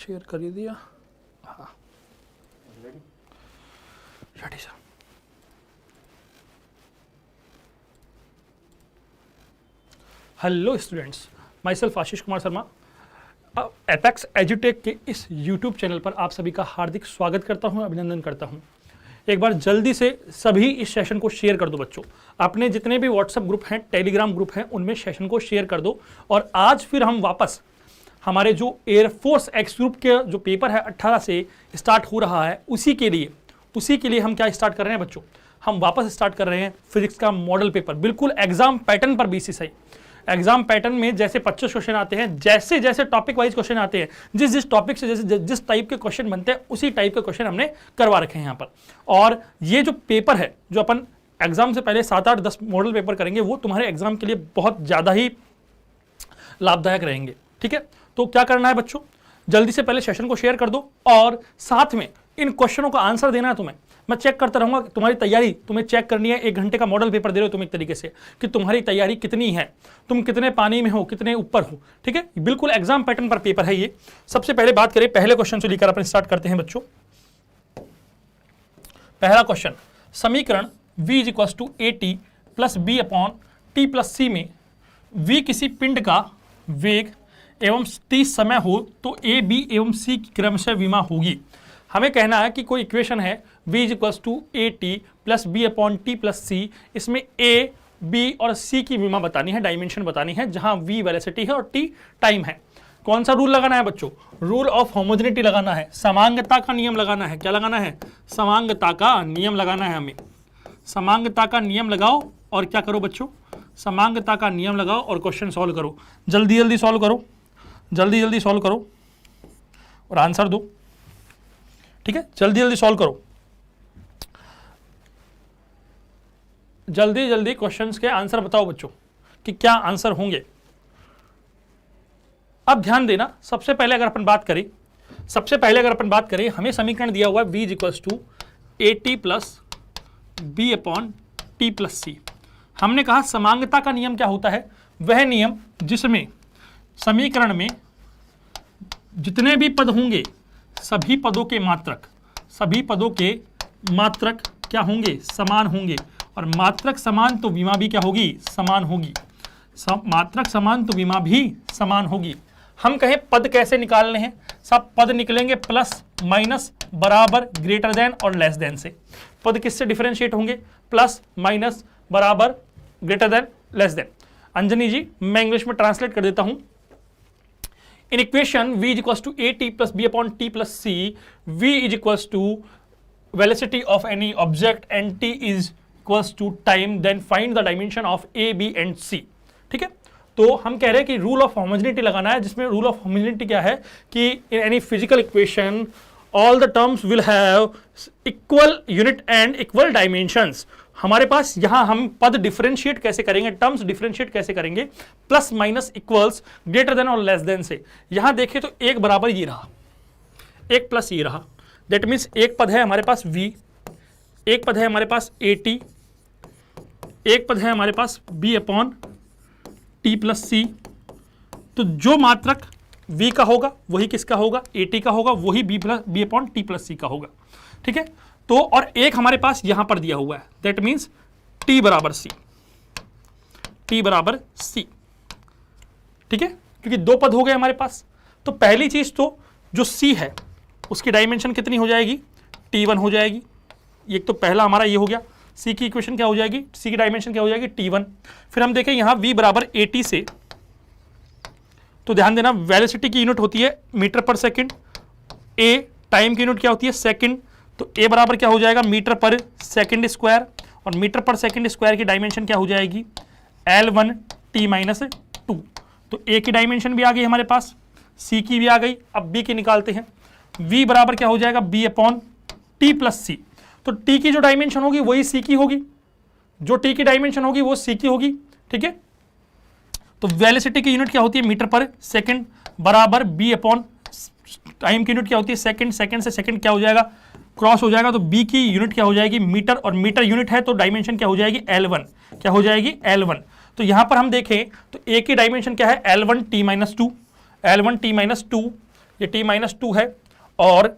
Share कर ही दिया। हाँ ready sir. Hello students, myself Ashish Kumar Sharma Apex एजुटेक के इस यूट्यूब चैनल पर आप सभी का हार्दिक स्वागत करता हूं, अभिनंदन करता हूं। एक बार जल्दी से सभी इस सेशन को शेयर कर दो बच्चों। अपने जितने भी व्हाट्सएप ग्रुप हैं, टेलीग्राम ग्रुप हैं, उनमें सेशन को शेयर कर दो। और आज फिर हम वापस हमारे जो एयरफोर्स एक्स ग्रुप के जो पेपर है 18 से स्टार्ट हो रहा है, उसी के लिए हम क्या स्टार्ट कर रहे हैं बच्चों, हम वापस स्टार्ट कर रहे हैं फिजिक्स का मॉडल पेपर, बिल्कुल एग्जाम पैटर्न पर बेसिस है। एग्जाम पैटर्न में जैसे 25 क्वेश्चन आते हैं, जैसे जैसे टॉपिक वाइज क्वेश्चन आते हैं, जिस टॉपिक से जैसे जिस टाइप के क्वेश्चन बनते हैं, उसी टाइप के क्वेश्चन हमने करवा रखे हैं यहाँ पर। और ये जो पेपर है, जो अपन एग्जाम से पहले 7, 8, 10 मॉडल पेपर करेंगे, वो तुम्हारे एग्जाम के लिए बहुत ज़्यादा ही लाभदायक रहेंगे। ठीक है, तो क्या करना है बच्चों, जल्दी से पहले सेशन को शेयर कर दो और साथ में इन क्वेश्चनों का आंसर देना है तुम्हें। मैं चेक करता रहूंगा तुम्हारी तैयारी, तुम्हें चेक करनी है। 1 घंटे का मॉडल पेपर दे रहे हो तुम एक तरीके से, कि तुम्हारी तैयारी कितनी है, तुम कितने पानी में हो, कितने ऊपर हो। ठीक है, बिल्कुल एग्जाम पैटर्न पर पेपर है ये। सबसे पहले बात करें पहले क्वेश्चन से लेकर अपन स्टार्ट करते हैं बच्चों। पहला क्वेश्चन, समीकरण v = at + b / t + c में v किसी पिंड का वेग एवं t समय हो तो a, b एवं c की क्रमशः विमा होगी। हमें कहना है कि कोई इक्वेशन है v = at + b / t + c, इसमें a, b और c की विमा बतानी है, डायमेंशन बतानी है, जहां v वेलोसिटी है और t टाइम है। कौन सा रूल लगाना है बच्चों, रूल ऑफ होमोजेनिटी लगाना है, समांगता का नियम लगाना है। क्या लगाना है, समांगता का नियम लगाना है हमें। समांगता का नियम लगाओ और क्या करो बच्चों, समांगता का नियम लगाओ और क्वेश्चन सॉल्व करो। जल्दी जल्दी सॉल्व करो, जल्दी जल्दी सॉल्व करो और आंसर दो। ठीक है, जल्दी जल्दी सॉल्व करो, जल्दी जल्दी क्वेश्चंस के आंसर बताओ बच्चों कि क्या आंसर होंगे। अब ध्यान देना, सबसे पहले अगर अपन बात करें, हमें समीकरण दिया हुआ है v = at + b / t + c। हमने कहा समांगता का नियम क्या होता है, वह नियम जिसमें समीकरण में जितने भी पद होंगे, सभी पदों के मात्रक क्या होंगे, समान होंगे। और मात्रक समान तो विमा भी क्या होगी, समान होगी। मात्रक समान तो विमा भी समान होगी। हम कहें पद कैसे निकालने हैं, सब पद निकलेंगे प्लस माइनस बराबर ग्रेटर देन और लेस देन से। पद किससे डिफरेंशिएट होंगे, प्लस माइनस बराबर greater than less than. Anjani ji, मैं इंग्लिश में ट्रांसलेट कर देता हूं। In equation v = at + b / t + c, v = velocity of any object and t = time, then find the dimension of a, b and c। ठीक है, तो हम कह रहे हैं कि रूल ऑफ होमोजेनिटी लगाना है, जिसमें रूल ऑफ होमोजेनिटी क्या है कि in any physical equation all the terms will have equal unit and equal dimensions। हमारे पास यहां हम पद डिफरेंशिएट कैसे करेंगे, टर्म्स डिफरेंशिएट कैसे करेंगे, plus minus equals greater than और लेस देन से। यहां देखें तो एक बराबर ये रहा, एक प्लस ये रहा, दैट मीन्स एक पद है हमारे पास v, एक पद है हमारे पास at, एक पद है हमारे पास b / t + c। तो जो मात्रक v का होगा वही किसका होगा, at का होगा, वही b / t + c का होगा। ठीक है, तो और एक हमारे पास यहां पर दिया हुआ है, दैट मीन्स t = c। ठीक है, क्योंकि 2 पद हो गए हमारे पास। तो पहली चीज तो जो c है उसकी डायमेंशन कितनी हो जाएगी, t1 हो जाएगी। एक तो पहला हमारा ये हो गया, c की इक्वेशन क्या हो जाएगी, c की डायमेंशन क्या हो जाएगी, t1। फिर हम देखें यहां v = at से, तो ध्यान देना वेलोसिटी की यूनिट होती है मीटर पर सेकंड, a टाइम की यूनिट क्या होती है, सेकंड। तो a बराबर क्या हो जाएगा, मीटर पर सेकंड स्क्वायर, और मीटर पर सेकंड स्क्वायर की डायमेंशन क्या हो जाएगी, L1 t - 2। तो a की डायमेंशन भी आ गई हमारे पास, c की भी आ गई। अब b की निकालते हैं, v बराबर क्या हो जाएगा, b / t + c। तो t की जो डायमेंशन होगी वही c की होगी, जो t की डायमेंशन होगी वो c की होगी। ठीक है, तो वेलोसिटी की यूनिट क्या होती है, मीटर पर सेकंड, बराबर b / टाइम की यूनिट क्या होती है, सेकंड। सेकंड से सेकंड क्या हो जाएगा, क्रॉस हो जाएगा, तो b की यूनिट क्या हो जाएगी, मीटर, और मीटर यूनिट है तो डायमेंशन क्या हो जाएगी, L1। क्या हो जाएगी, L1। तो यहां पर हम देखें तो a की डायमेंशन क्या है, L1 t - 2, L1 t - 2। ये t-2 है, और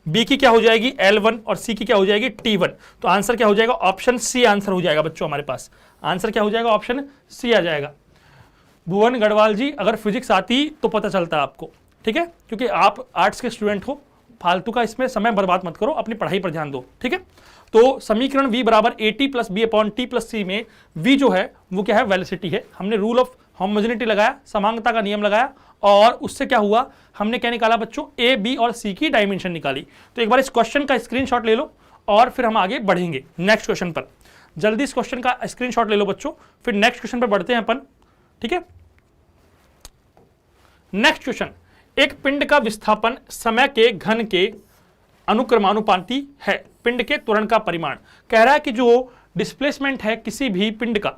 B की क्या हो जाएगी L1 और C की क्या हो जाएगी T1। तो आंसर क्या हो जाएगा, ऑप्शन सी आंसर हो जाएगा बच्चों हमारे पास। आंसर क्या हो जाएगा, ऑप्शन सी आ जाएगा। भुवन गढ़वाल जी, अगर फिजिक्स आती तो पता चलता आपको, ठीक है, क्योंकि आप आर्ट्स के स्टूडेंट हो, फालतू का इसमें समय बर्बाद मत करो, अपनी पढ़ाई पर ध्यान दो, ठीक है। तो समीकरण V बराबर AT plus B upon T plus C में V जो है वो क्या है, वेलोसिटी है। हमने रूल ऑफ होमोजेनिटी लगाया, समांगता का नियम लगाया, और उससे क्या हुआ, हमने क्या निकाला बच्चों, A, B और C की डायमेंशन निकाली। तो एक बार इस क्वेश्चन का स्क्रीनशॉट ले लो और फिर हम आगे बढ़ेंगे नेक्स्ट क्वेश्चन पर। जल्दी इस क्वेश्चन का स्क्रीनशॉट ले लो बच्चों, फिर नेक्स्ट क्वेश्चन पर बढ़ते हैं अपन, ठीक है। नेक्स्ट क्वेश्चन, एक पिंड का विस्थापन समय के घन के अनुक्रमानुपाती है। पिंड के त्वरण का परिमाण कह रहा है कि जो डिस्प्लेसमेंट है किसी भी पिंड का,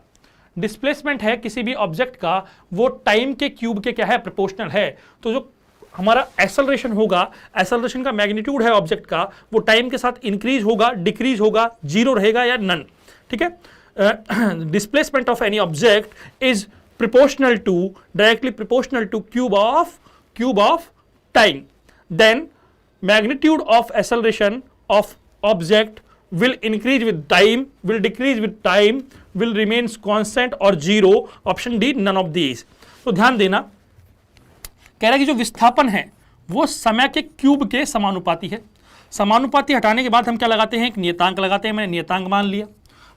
डिस्प्लेसमेंट है किसी भी ऑब्जेक्ट का, वो टाइम के क्यूब के क्या है, प्रोपोर्शनल है। तो जो हमारा एक्सेलरेशन होगा, एक्सेलरेशन का मैग्नीट्यूड है ऑब्जेक्ट का, वो टाइम के साथ इंक्रीज होगा, डिक्रीज होगा, जीरो रहेगा या नन, ठीक है। Displacement of any object is proportional to, directly proportional to cube of time. Then magnitude of acceleration of object will increase with time, will decrease with time, will remains constant और zero. Option D none of these। तो ध्यान देना, कह रहा है कि जो विस्थापन है वो समय के क्यूब के समानुपाती है। समानुपाती हटाने के बाद हम क्या लगाते हैं, एक नियतांक लगाते हैं। मैंने नियतांक मान लिया।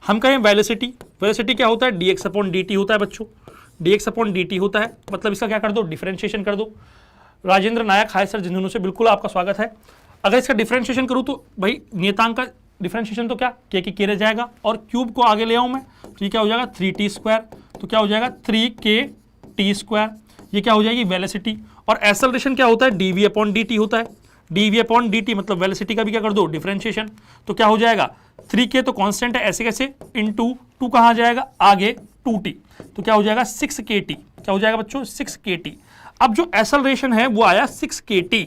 हम कहें वेलोसिटी, वेलोसिटी क्या होता है, dx अपॉन dt होता है बच्चों, dx अपॉन dt होता है। मतलब इसका क्या कर दो, डिफरेंशिएशन कर दो। राजेंद्र नायक, हाय सर, झुंझुनू से, बिल्कुल आपका स्वागत है। अगर इसका डिफरेंशिएशन करूँ तो भाई नियतांक का डिफरेंशिएशन तो क्या के की रह जाएगा, और क्यूब को आगे ले आऊं मैं तो ये क्या हो जाएगा 3t²। तो क्या हो जाएगा 3kt²। ये क्या हो जाएगी वेलोसिटी। और एक्सेलरेशन क्या होता है, dv अपॉन dt होता है। dv अपॉन dt मतलब वेलोसिटी का भी क्या कर दो, डिफरेंशिएशन। तो क्या हो जाएगा 3k तो कांस्टेंट है, ऐसे कैसे, इंटू 2 कहाँ जाएगा आगे 2t, तो क्या हो जाएगा 6kt। क्या हो जाएगा बच्चों 6kt। अब जो एक्सेलरेशन है वो आया 6kt।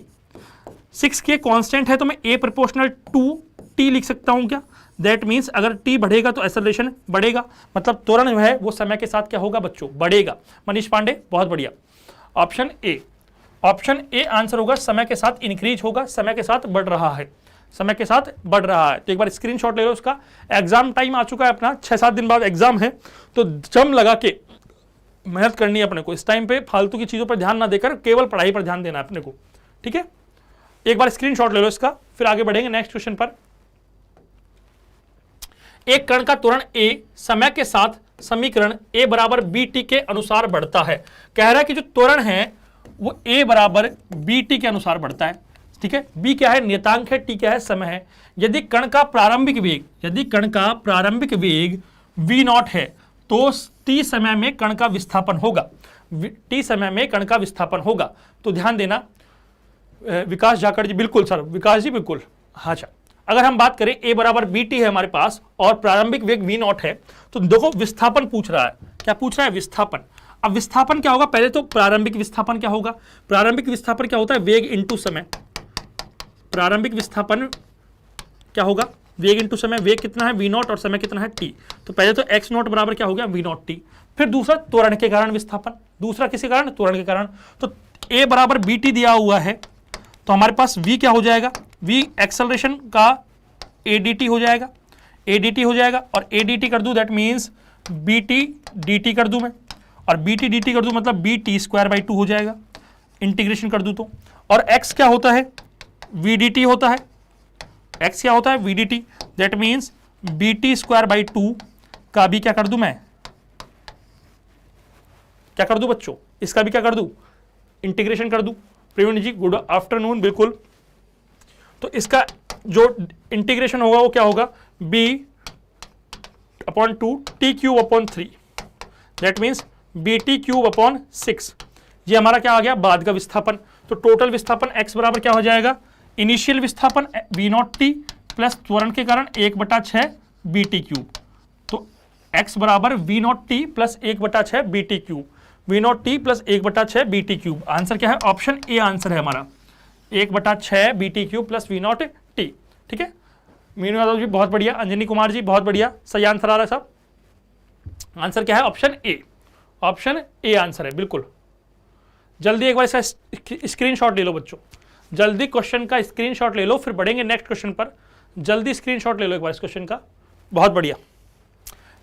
6k कांस्टेंट है तो मैं a प्रोपोर्शनल टू t लिख सकता हूं क्या। दैट मीन्स अगर t बढ़ेगा तो एक्सेलरेशन बढ़ेगा, मतलब त्वरण जो है वो समय के साथ क्या होगा बच्चों, बढ़ेगा। मनीष पांडे, बहुत बढ़िया। Option A, option A answer होगा, समय के साथ इंक्रीज होगा, समय के साथ बढ़ रहा है, समय के साथ बढ़ रहा है। तो एक बार स्क्रीनशॉट ले लो उसका। एग्जाम टाइम आ चुका है अपना, 6-7 दिन बाद एग्जाम है, तो जम लगा के मेहनत करनी है अपने को। इस टाइम पे फालतू की चीजों पर ध्यान ना देकर केवल पढ़ाई पर ध्यान देना है अपने को, ठीक है। एक बार स्क्रीनशॉट ले लो इसका, फिर आगे बढ़ेंगे नेक्स्ट क्वेश्चन पर। एक कण का त्वरण a समय के साथ समीकरण a बराबर bt के अनुसार बढ़ता है। कह रहा है कि जो त्वरण है वो a बराबर bt के अनुसार बढ़ता है, ठीक है। b क्या है, नियतांक है, t क्या है, समय है। यदि कण का प्रारंभिक वेग, यदि कण का प्रारंभिक वेग v0 है तो t समय में कण का विस्थापन होगा, t समय में कण का विस्थापन होगा। तो ध्यान देना, विकास जाखड़ जी, बिल्कुल सर, विकास जी बिल्कुल। अच्छा, अगर हम बात करें a बराबर bt है हमारे पास और प्रारंभिक वेग v0 है, तो देखो विस्थापन पूछ रहा है। क्या पूछ रहा है, विस्थापन। अब विस्थापन क्या होगा, पहले तो प्रारंभिक विस्थापन क्या होगा, प्रारंभिक विस्थापन क्या होता है, वेग इंटू समय। प्रारंभिक विस्थापन क्या होगा, वेग इंटू समय। वेग कितना है v0 और समय कितना है t। तो पहले तो x0 बराबर क्या हो गया v0t। फिर दूसरा त्वरण के कारण विस्थापन, दूसरा किसी कारण, त्वरण के कारण। तो a बराबर bt दिया हुआ है, तो हमारे पास v क्या हो जाएगा, v एक्सेलरेशन का adt हो जाएगा, adt हो जाएगा। और adt कर दूं दैट मीन्स bt dt कर दूं मैं, और bt dt कर दूं मतलब bt²/2 हो जाएगा, इंटीग्रेशन कर दूं तो। और x क्या होता है, vdt होता है, x क्या होता है vdt, दैट मीन्स bt²/2 का भी क्या कर दूं मैं, क्या कर दूं बच्चों, इसका भी क्या कर दूं, इंटीग्रेशन कर दूं। प्रवीण जी गुड आफ्टरनून, बिल्कुल। तो इसका जो इंटीग्रेशन होगा वो क्या होगा, b/2 t³/3, that means bt³/6। ये हमारा क्या आ गया, बाद का विस्थापन। तो टोटल विस्थापन x बराबर क्या हो जाएगा, इनिशियल विस्थापन v0t प्लस त्वरण के कारण 1/6 bt³। तो x बराबर v0t plus 1/6 bt³, v0t plus 1/6 bt³। Answer क्या है, ऑप्शन ए आंसर है हमारा, 1/6 bt³ प्लस v0t, ठीक है। मीनू यादव जी बहुत बढ़िया, अंजनी कुमार जी बहुत बढ़िया, सही आंसर आ रहा है साहब। आंसर क्या है, option A, option A answer है बिल्कुल। जल्दी एक बार इसका स्क्रीनशॉट ले लो बच्चों, जल्दी क्वेश्चन का स्क्रीनशॉट ले लो, फिर बढ़ेंगे नेक्स्ट क्वेश्चन पर। जल्दी स्क्रीनशॉट ले लो एक बार इस क्वेश्चन का, बहुत बढ़िया।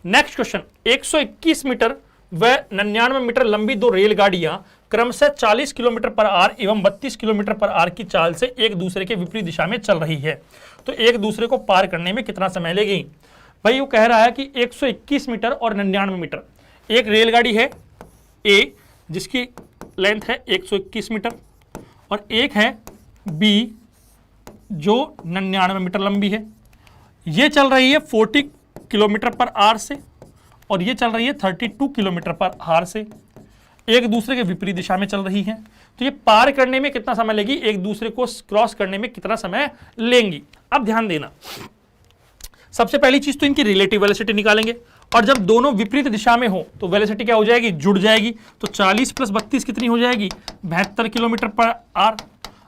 नेक्स्ट क्वेश्चन, 121 मीटर व 99 मीटर लंबी दो रेलगाड़ियां क्रमशः 40 किलोमीटर पर आर एवं 32 किलोमीटर पर आर की चाल से एक दूसरे के विपरीत दिशा में चल रही है, तो एक दूसरे को पार करने में कितना समय लेगी? भाई वो कह रहा है कि 121 मीटर और 99 मीटर, एक रेलगाड़ी है ए जिसकी लेंथ है 121 मीटर और एक है बी जो 99 मीटर लंबी है। ये चल रही है 40 किलोमीटर पर आर से और ये चल रही है 32 किलोमीटर पर आर से, एक दूसरे के विपरीत दिशा में चल रही है, तो ये पार करने में कितना समय लेगी, एक दूसरे को क्रॉस करने में कितना समय लेंगी? अब ध्यान देना, सबसे पहली चीज तो इनकी रिलेटिव वेलोसिटी निकालेंगे और जब दोनों विपरीत दिशा में हो तो वेलोसिटी क्या हो जाएगी, जुड़ जाएगी। तो 40 प्लस 32 कितनी हो जाएगी, 72 किलोमीटर पर आर।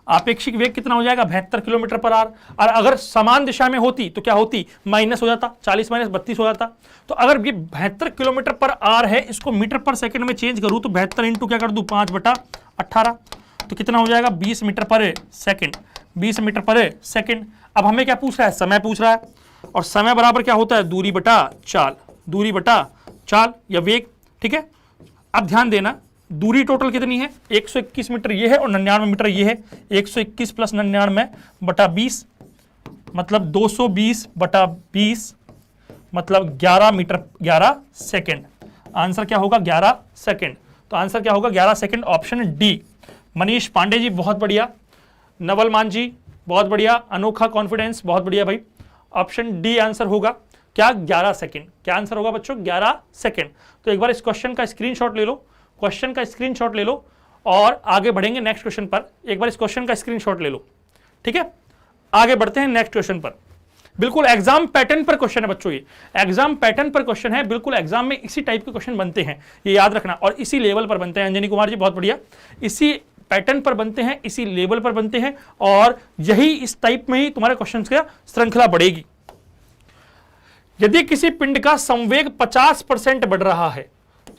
आपेक्षिक वेग कितना हो जाएगा, 72 किलोमीटर पर आर। और अगर समान दिशा में होती तो क्या होती, माइनस हो जाता, 40 माइनस 32 हो जाता। तो अगर ये 72 किलोमीटर पर आर है, इसको मीटर पर सेकंड में चेंज करूं तो 72 इंटू क्या कर दूं, 5/18, तो कितना हो जाएगा, 20 मीटर पर सेकंड, 20 मीटर पर सेकंड। अब हमें क्या पूछ रहा है, समय पूछ रहा है, और समय बराबर क्या होता है, दूरी बटा चाल, दूरी बटा चाल या वेग, ठीक है। अब ध्यान देना, दूरी टोटल कितनी है, 121 मीटर ये है और 99 मीटर ये है। 121 प्लस 99 बटा 20 मतलब 220 बटा 20 मतलब 11 मीटर 11 सेकेंड। आंसर क्या होगा, 11 सेकेंड। तो आंसर क्या होगा, 11 second, option D. Manish Pandey ji बहुत बढ़िया, नवल मान जी बहुत बढ़िया, अनोखा कॉन्फिडेंस बहुत बढ़िया भाई, ऑप्शन डी आंसर होगा क्या, 11 सेकेंड। क्या आंसर होगा बच्चों, 11 सेकेंड। तो एक बार इस क्वेश्चन का स्क्रीनशॉट ले लो, क्वेश्चन का स्क्रीनशॉट ले लो और आगे बढ़ेंगे नेक्स्ट क्वेश्चन पर। एक बार इस क्वेश्चन का स्क्रीनशॉट ले लो, ठीक है। आगे बढ़ते हैं नेक्स्ट क्वेश्चन पर। बिल्कुल एग्जाम पैटर्न पर क्वेश्चन है बच्चों, ये एग्जाम पैटर्न पर क्वेश्चन है, बिल्कुल एग्जाम में इसी टाइप के क्वेश्चन बनते हैं, ये याद रखना, और इसी लेवल पर बनते हैं। अंजनी कुमार जी बहुत बढ़िया, इसी पैटर्न पर बनते हैं, इसी लेवल पर बनते हैं, और यही इस टाइप में ही तुम्हारे क्वेश्चन की श्रृंखला बढ़ेगी। यदि किसी पिंड का संवेग 50% बढ़ रहा है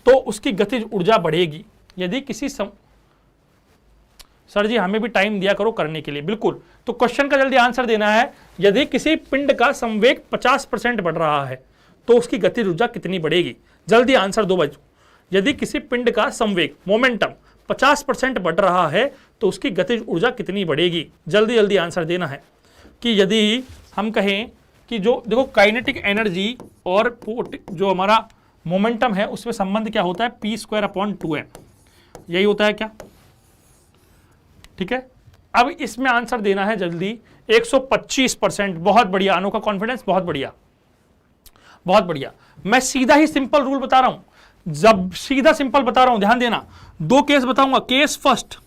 तो उसकी गतिज ऊर्जा बढ़ेगी। यदि किसी सर जी हमें भी टाइम दिया करो करने के लिए, बिल्कुल। तो क्वेश्चन का जल्दी आंसर देना है, यदि किसी पिंड का संवेग 50% बढ़ रहा है तो उसकी गतिज ऊर्जा कितनी बढ़ेगी? जल्दी आंसर दो बच्चों। यदि किसी पिंड का संवेग मोमेंटम 50% बढ़ रहा है तो उसकी गतिज ऊर्जा कितनी बढ़ेगी? जल्दी जल्दी आंसर देना है कि यदि हम कहें कि जो देखो काइनेटिक एनर्जी और जो हमारा मोमेंटम है उसमें संबंध क्या होता है, p²/2m, यही होता है क्या, ठीक है। अब इसमें आंसर देना है जल्दी, 125%, बहुत बढ़िया, अनोखा कॉन्फिडेंस, बहुत बढ़िया बहुत बढ़िया। मैं सीधा ही सिंपल रूल बता रहा हूं, जब सीधा सिंपल बता रहा हूं, ध्यान देना, दो केस बताऊंगा। केस फर्स्ट,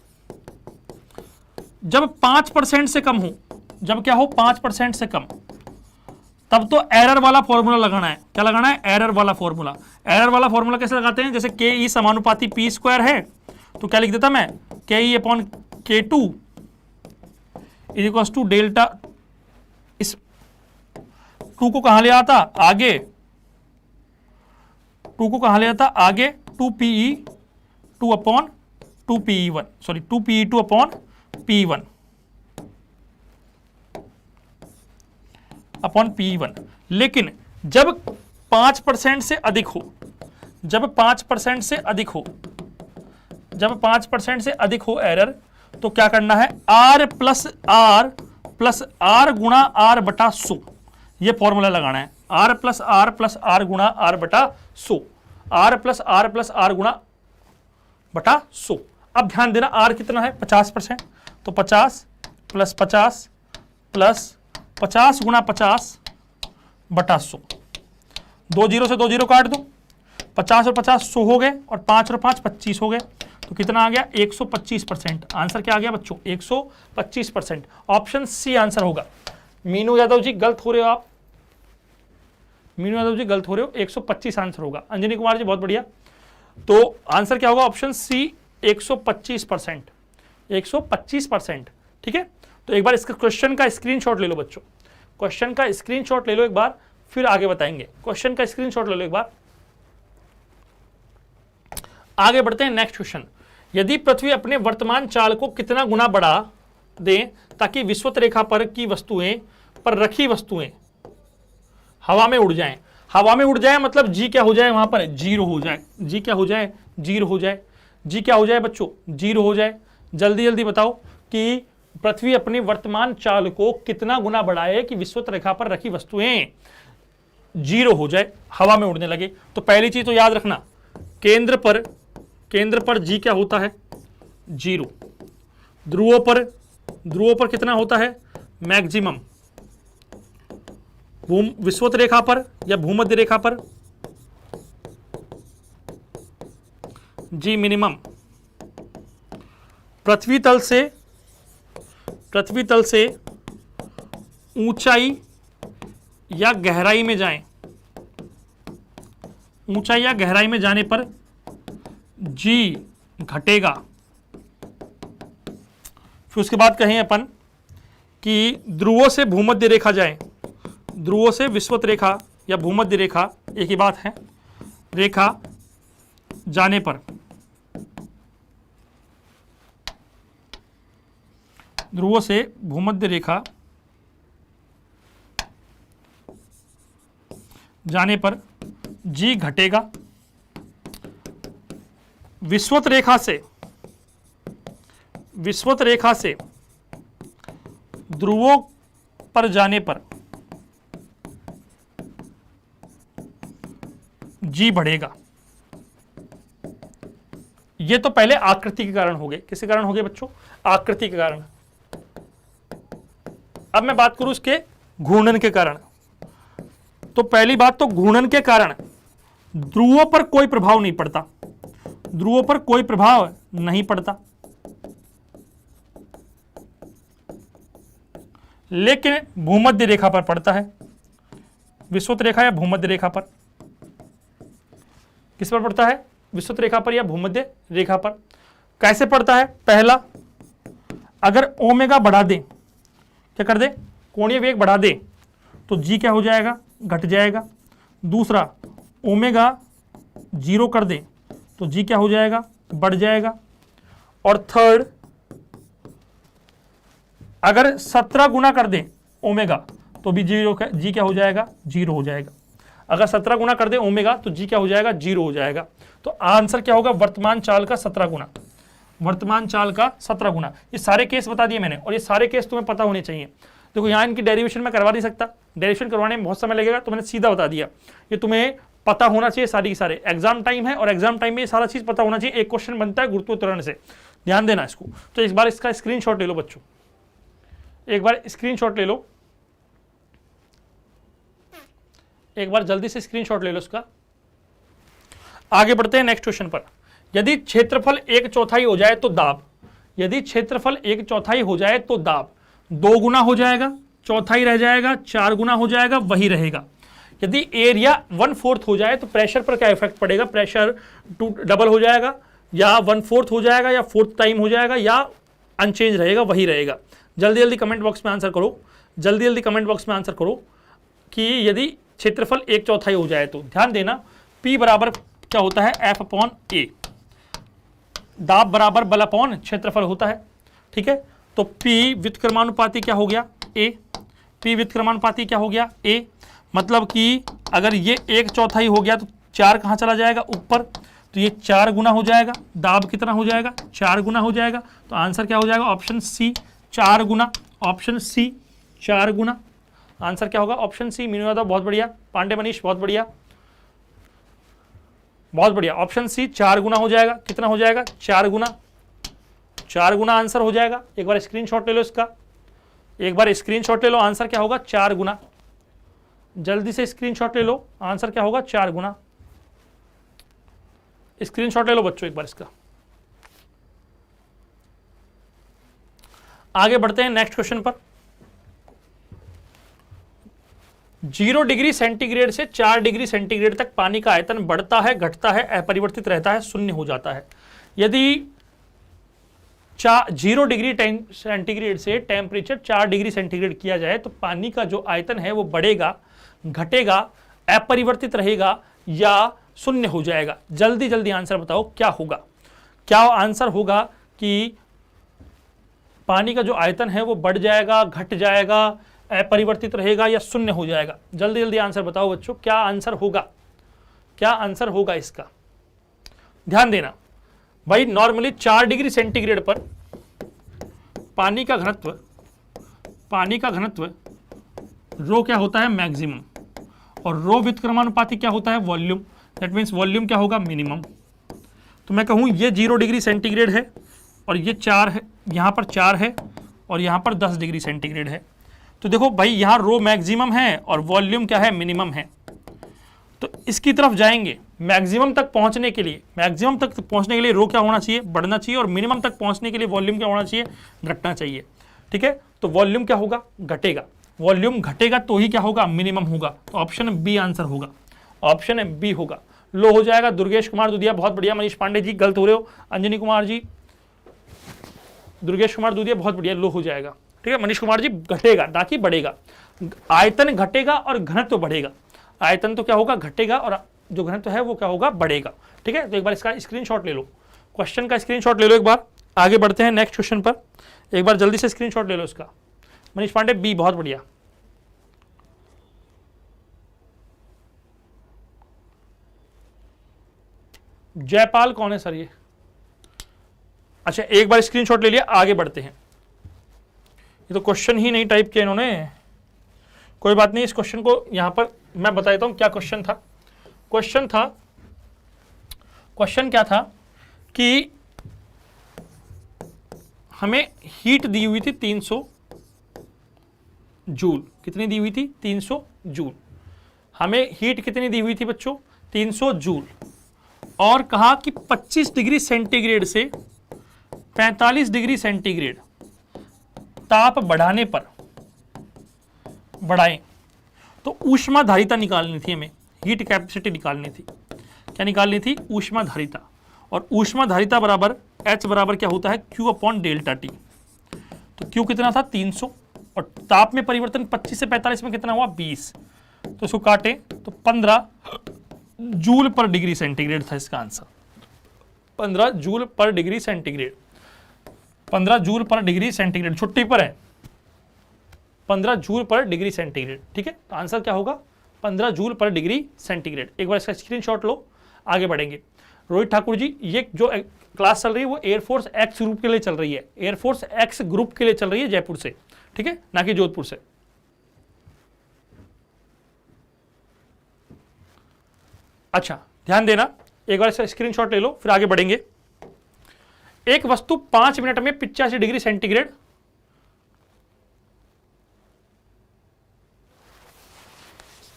जब 5% से कम हो, जब क्या हो 5% से कम, तब तो एरर वाला फॉर्मूला लगाना है। क्या लगाना है, एरर वाला फॉर्मूला। एरर वाला फॉर्मूला कैसे लगाते हैं, जैसे के ई समानुपाती p² है तो क्या लिख देता मैं, K E upon K2 equals to delta, इस 2 को कहां ले आता आगे, 2 को कहां ले आता आगे, 2PE2 upon 2PE1, sorry 2PE2 upon P1 upon P1। लेकिन जब 5% से अधिक हो, जब 5% से अधिक हो, जब 5% से अधिक हो एरर, तो क्या करना है, R प्लस R गुणा R बटा 100, ये फॉर्मूला लगाना है। R प्लस R गुणा R बटा 100, R प्लस R गुणा बटा 100। अब ध्यान देना, R कितना है 50%, तो 50 प्लस 50 प्लस 50 गुणा 50 बटा 100, 2 जीरो से 2 जीरो काट दो, 50 और 50 100 हो गए, और 5 और 5 25 हो गए, तो कितना आ गया 125%। आंसर क्या आ गया बच्चों, 125%। ऑप्शन सी आंसर होगा। मीनू यादव जी गलत हो रहे हो आप, मीनू यादव जी गलत हो रहे हो, 125 आंसर होगा। अंजनी कुमार जी बहुत बढ़िया, तो आंसर क्या होगा, ऑप्शन सी 125%, 125%, ठीक है। तो एक बार इसका क्वेश्चन का स्क्रीनशॉट ले लो बच्चों, क्वेश्चन का स्क्रीनशॉट ले लो एक बार, फिर आगे बताएंगे। क्वेश्चन का स्क्रीनशॉट ले लो एक बार, आगे बढ़ते हैं नेक्स्ट क्वेश्चन। यदि पृथ्वी अपने वर्तमान चाल को कितना गुना बढ़ा दे ताकि विषुवत रेखा पर की वस्तुएं पर रखी वस्तुएं हवा में उड़ जाएं। हवा में उड़ जाए मतलब जी क्या हो जाए, वहां पर जीरो हो जाए। जी क्या हो जाए, जीरो हो जाए। जी क्या हो जाए बच्चों, जीरो हो जाए। जल्दी जल्दी बताओ कि पृथ्वी अपने वर्तमान चाल को कितना गुना बढ़ाए कि विषुवत रेखा पर रखी वस्तुएं जीरो हो जाए, हवा में उड़ने लगे। तो पहली चीज तो याद रखना, केंद्र पर जी क्या होता है, जीरो। ध्रुवों पर कितना होता है, मैक्सिमम। विषुवत रेखा पर या भूमध्य रेखा पर जी मिनिमम। पृथ्वी तल से ऊंचाई या गहराई में जाएं, ऊंचाई या गहराई में जाने पर जी घटेगा। फिर उसके बाद कहें अपन कि ध्रुवों से भूमध्य रेखा जाए, ध्रुवों से विषुवत रेखा या भूमध्य रेखा एक ही बात है, रेखा जाने पर ध्रुवों से भूमध्य रेखा जाने पर जी घटेगा। विषुवत रेखा से ध्रुवों पर जाने पर जी बढ़ेगा। ये तो पहले आकृति के कारण हो गए। किसके कारण हो गए बच्चों, आकृति के कारण। अब मैं बात करूं इसके घूर्णन के कारण। तो पहली बात तो घूर्णन के कारण ध्रुवों पर कोई प्रभाव नहीं पड़ता, ध्रुवों पर कोई प्रभाव नहीं पड़ता, लेकिन भूमध्य रेखा पर पड़ता है। विषुवत रेखा या भूमध्य रेखा पर, किस पर पड़ता है, विषुवत रेखा पर या भूमध्य रेखा पर। कैसे पड़ता है, पहला अगर ओमेगा बढ़ा दे, क्या कर दे, कोणीय वेग बढ़ा दे तो जी क्या हो जाएगा, घट जाएगा। दूसरा ओमेगा जीरो कर दे तो जी क्या हो जाएगा, बढ़ जाएगा। और थर्ड अगर 17 गुना कर दे ओमेगा तो भी जी क्या हो जाएगा, जीरो हो जाएगा। अगर 17 गुना कर दे ओमेगा तो जी क्या हो जाएगा, जीरो हो जाएगा। तो आंसर क्या होगा, वर्तमान चाल का 17 गुना, वर्तमान चाल का 17 गुना। ये सारे केस बता दिए मैंने और ये सारे केस तुम्हें पता होने चाहिए। देखो यहाँ इनकी डेरिवेशन में करवा नहीं सकता, डेरिवेशन करवाने में बहुत समय लगेगा, तो मैंने सीधा बता दिया। ये तुम्हें पता होना चाहिए सारी की सारे। एग्जाम टाइम है और एग्जाम टाइम में ये सारा चीज पता होना चाहिए। एक क्वेश्चन बनता है गुरुत्वाकर्षण से, ध्यान देना इसको। तो एक बार इसका स्क्रीनशॉट ले लो बच्चों, एक बार स्क्रीनशॉट ले लो, एक बार जल्दी से स्क्रीनशॉट ले लो इसका। आगे बढ़ते हैं नेक्स्ट क्वेश्चन पर। यदि क्षेत्रफल 1/4 हो जाए तो दाब, यदि क्षेत्रफल 1/4 हो जाए तो दाब 2 गुना हो जाएगा, चौथाई रह जाएगा, 4 गुना हो जाएगा, वही रहेगा। यदि एरिया 1/4 हो जाए तो प्रेशर पर क्या इफेक्ट पड़ेगा, प्रेशर डबल हो जाएगा या 1/4 हो जाएगा या 4th टाइम हो जाएगा या अनचेंज रहेगा, वही रहेगा। जल्दी जल्दी कमेंट बॉक्स में आंसर करो, जल्दी जल्दी कमेंट बॉक्स में आंसर करो कि यदि क्षेत्रफल 1/4 हो जाए तो। ध्यान देना P बराबर क्या होता है, F/A, दाब बराबर बल अपॉन क्षेत्रफल होता है। ठीक है, तो P व्युत्क्रमानुपाती क्या हो गया, A, P व्युत्क्रमानुपाती क्या हो गया, A। मतलब कि अगर ये 1/4 हो गया तो 4 कहाँ चला जाएगा, ऊपर, तो ये 4 गुना हो जाएगा। दाब कितना हो जाएगा, 4 गुना हो जाएगा। तो आंसर क्या हो जाएगा, ऑप्शन सी 4 गुना, ऑप्शन सी 4 गुना। आंसर क्या होगा, ऑप्शन सी। मीनू यादव बहुत बढ़िया, पांडे मनीष बहुत बढ़िया, बहुत बढ़िया। ऑप्शन सी 4 गुना हो जाएगा। कितना हो जाएगा, 4 गुना, 4 गुना आंसर हो जाएगा। एक बार स्क्रीनशॉट ले लो इसका, एक बार स्क्रीनशॉट ले लो। आंसर क्या होगा, 4 गुना। जल्दी से स्क्रीनशॉट ले लो, आंसर क्या होगा, 4 गुना। स्क्रीनशॉट ले लो बच्चों एक बार इसका। आगे बढ़ते हैं नेक्स्ट क्वेश्चन पर। 0 डिग्री सेंटीग्रेड से 4 डिग्री सेंटीग्रेड तक पानी का आयतन बढ़ता है, घटता है, अपरिवर्तित रहता है, शून्य हो जाता है। यदि 0 डिग्री सेंटीग्रेड से टेम्परेचर 4 डिग्री सेंटीग्रेड किया जाए तो पानी का जो आयतन है वो बढ़ेगा, घटेगा, अपरिवर्तित रहेगा या शून्य हो जाएगा। जल्दी जल्दी आंसर बताओ क्या होगा। क्या आंसर होगा कि पानी का जो आयतन है वो बढ़ जाएगा, घट जाएगा, अपरिवर्तित रहेगा या शून्य हो जाएगा? जल्दी जल्दी आंसर बताओ बच्चों, क्या आंसर होगा, क्या आंसर होगा इसका? ध्यान देना भाई, नॉर्मली 4 डिग्री सेंटीग्रेड पर पानी का घनत्व रो क्या होता है? मैक्सिमम। और रो व्युत्क्रमानुपाती क्या होता है? वॉल्यूम। दैट मीन्स वॉल्यूम क्या होगा? मिनिमम। तो मैं कहूँ ये 0 डिग्री सेंटीग्रेड है और ये 4 है, यहाँ पर 4 है और यहाँ पर 10 डिग्री सेंटीग्रेड है। तो देखो भाई, यहाँ रो मैक्सिमम है और वॉल्यूम क्या है? मिनिमम है। तो इसकी तरफ जाएंगे मैक्सिमम तक पहुँचने के लिए, मैक्सिमम तक पहुँचने के लिए रो क्या होना चाहिए? बढ़ना चाहिए। और मिनिमम तक पहुँचने के लिए वॉल्यूम क्या होना चाहिए? घटना चाहिए। ठीक है, तो वॉल्यूम क्या होगा? घटेगा। वॉल्यूम घटेगा तो ही क्या होगा? मिनिमम होगा। तो ऑप्शन बी आंसर होगा, ऑप्शन बी होगा। लो हो जाएगा। दुर्गेश कुमार दुधिया बहुत बढ़िया। मनीष पांडे जी गलत हो रहे हो। अंजनी कुमार जी, दुर्गेश कुमार दुधिया बहुत बढ़िया, लो हो जाएगा। ठीक है, मनीष कुमार जी घटेगा ना कि बढ़ेगा। आयतन घटेगा और घनत्व बढ़ेगा। आयतन तो क्या होगा? घटेगा और जो घनत्व है वो क्या होगा? बढ़ेगा। ठीक है, तो एक बार इसका स्क्रीनशॉट ले लो, क्वेश्चन का स्क्रीनशॉट ले लो। एक बार आगे बढ़ते हैं नेक्स्ट क्वेश्चन पर, एक बार जल्दी से स्क्रीनशॉट ले लो इसका। मनीष पांडे बी बहुत बढ़िया। जयपाल कौन है सर ये? अच्छा, एक बार स्क्रीनशॉट ले लिया, आगे बढ़ते हैं। ये तो क्वेश्चन ही नहीं टाइप किया इन्होंने, कोई बात नहीं। इस क्वेश्चन को यहां पर मैं बता देता हूं क्या क्वेश्चन था। क्वेश्चन क्या था कि हमें हीट दी हुई थी 300 जूल। कितनी दी हुई थी? 300 जूल। हमें हीट कितनी दी हुई थी बच्चों? 300 जूल। और कहा कि 25 डिग्री सेंटीग्रेड से 45 डिग्री सेंटीग्रेड ताप बढ़ाने पर बढ़ाएं तो ऊष्माधारिता निकालनी थी हमें, हीट कैपेसिटी निकालनी थी। क्या निकालनी थी? ऊष्माधारिता। और ऊष्माधारिता बराबर H बराबर क्या होता है? Q upon delta T. तो Q कितना था? 300। और ताप में परिवर्तन 25 से 45 में कितना हुआ? 20। तो इसको काटें तो 15 जूल पर डिग्री सेंटीग्रेड था इसका आंसर। 15 जूल पर डिग्री सेंटीग्रेड, 15 जूल पर डिग्री सेंटीग्रेड। छुट्टी पर है, 15 जूल पर डिग्री सेंटीग्रेड। ठीक है, तो आंसर क्या होगा? 15 जूल पर डिग्री सेंटीग्रेड। एक बार इसका स्क्रीनशॉट लो, आगे बढ़ेंगे। रोहित ठाकुर जी, ये जो क्लास चल रही है वो एयरफोर्स एक्स ग्रुप के लिए चल रही है, एयरफोर्स एक्स ग्रुप के लिए चल रही है जयपुर से। ठीक है, ना कि जोधपुर से। अच्छा, ध्यान देना, एक बार इसका स्क्रीनशॉट ले लो, फिर आगे बढ़ेंगे। एक वस्तु 5 मिनट में 85 डिग्री सेंटीग्रेड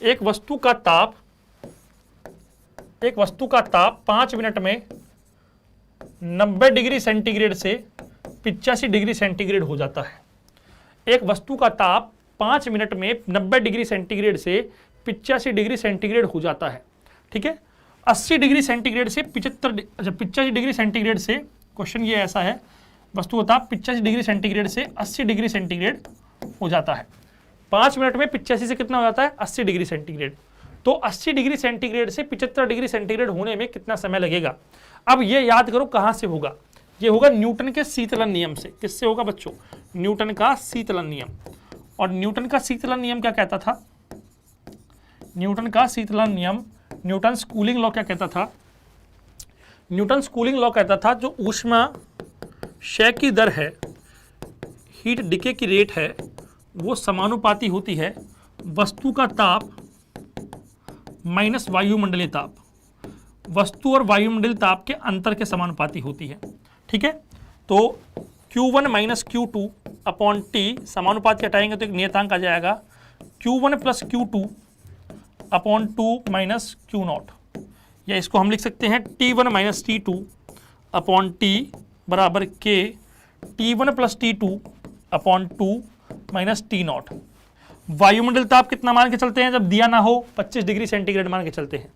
एक वस्तु का ताप 5 मिनट में 90 डिग्री सेंटीग्रेड से 85 डिग्री सेंटीग्रेड हो जाता है। एक वस्तु का ताप 5 मिनट में 90 डिग्री सेंटीग्रेड से 85 डिग्री सेंटीग्रेड हो जाता है। ठीक है, 80 डिग्री सेंटीग्रेड से 85 डिग्री सेंटीग्रेड से, क्वेश्चन ये ऐसा है, वस्तु का ताप 85 डिग्री सेंटीग्रेड से 80 डिग्री सेंटीग्रेड हो जाता है। 5 मिनट में 85 से कितना हो जाता है? 80 डिग्री सेंटीग्रेड। तो 80 डिग्री सेंटीग्रेड से 75 डिग्री सेंटीग्रेड होने में कितना समय लगेगा? अब ये याद करो कहां से होगा? ये होगा न्यूटन के शीतलन नियम से। किससे होगा बच्चों? न्यूटन का शीतलन नियम। और न्यूटन का शीतलन नियम क्या कहता था? न्यूटन का शीतलन नियम, न्यूटन कूलिंग लॉ क्या कहता था? न्यूटन कूलिंग लॉ कहता था जो ऊष्मा क्षय की दर है, हीट डिके की रेट है, वो समानुपाती होती है वस्तु का ताप माइनस वायुमंडलीय ताप। वस्तु और वायुमंडलीय ताप के अंतर के समानुपाती होती है। ठीक है, तो Q1 minus Q2 upon T, समानुपात के हटाएंगे तो एक नियतांक आ जाएगा Q1 plus Q2 upon 2 minus Q0। या इसको हम लिख सकते हैं T1 minus T2 upon T बराबर K T1 plus T2 upon 2 minus T0। वायुमंडल ताप कितना मान के चलते हैं जब दिया ना हो? 25 डिग्री सेंटीग्रेड मान के चलते हैं।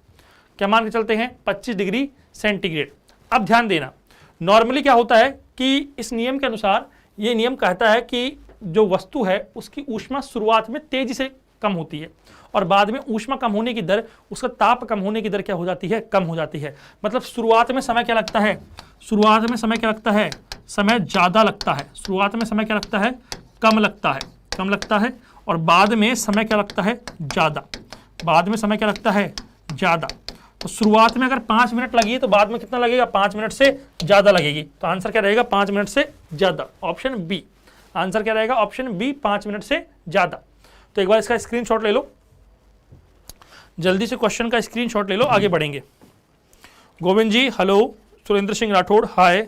क्या मान के चलते हैं? 25 डिग्री सेंटीग्रेड। अब ध्यान देना, नॉर्मली क्या होता है कि इस नियम के अनुसार, ये नियम कहता है कि जो वस्तु है उसकी ऊष्मा शुरुआत में तेजी से कम होती है, और बाद में ऊष्मा कम होने की दर, उसका ताप कम होने की दर क्या हो जाती है, कम हो जाती है। मतलब शुरुआत में समय क्या लगता है, शुरुआत में समय क्या लगता है, समय ज़्यादा लगता है, शुरुआत में समय क्या लगता है, कम लगता है, कम लगता है, और बाद में समय क्या लगता है, ज़्यादा, बाद में समय क्या लगता है, ज़्यादा। तो शुरुआत में अगर 5 मिनट लगी है तो बाद में कितना लगेगा, 5 मिनट से ज़्यादा लगेगी। तो आंसर क्या रहेगा, 5 मिनट से ज़्यादा, ऑप्शन बी। आंसर क्या रहेगा, ऑप्शन बी, 5 मिनट से ज़्यादा। तो एक बार इसका स्क्रीनशॉट ले लो, जल्दी से क्वेश्चन का स्क्रीनशॉट ले लो, आगे बढ़ेंगे। गोविंद जी हेलो, सुरेंद्र सिंह राठौड़ हाय,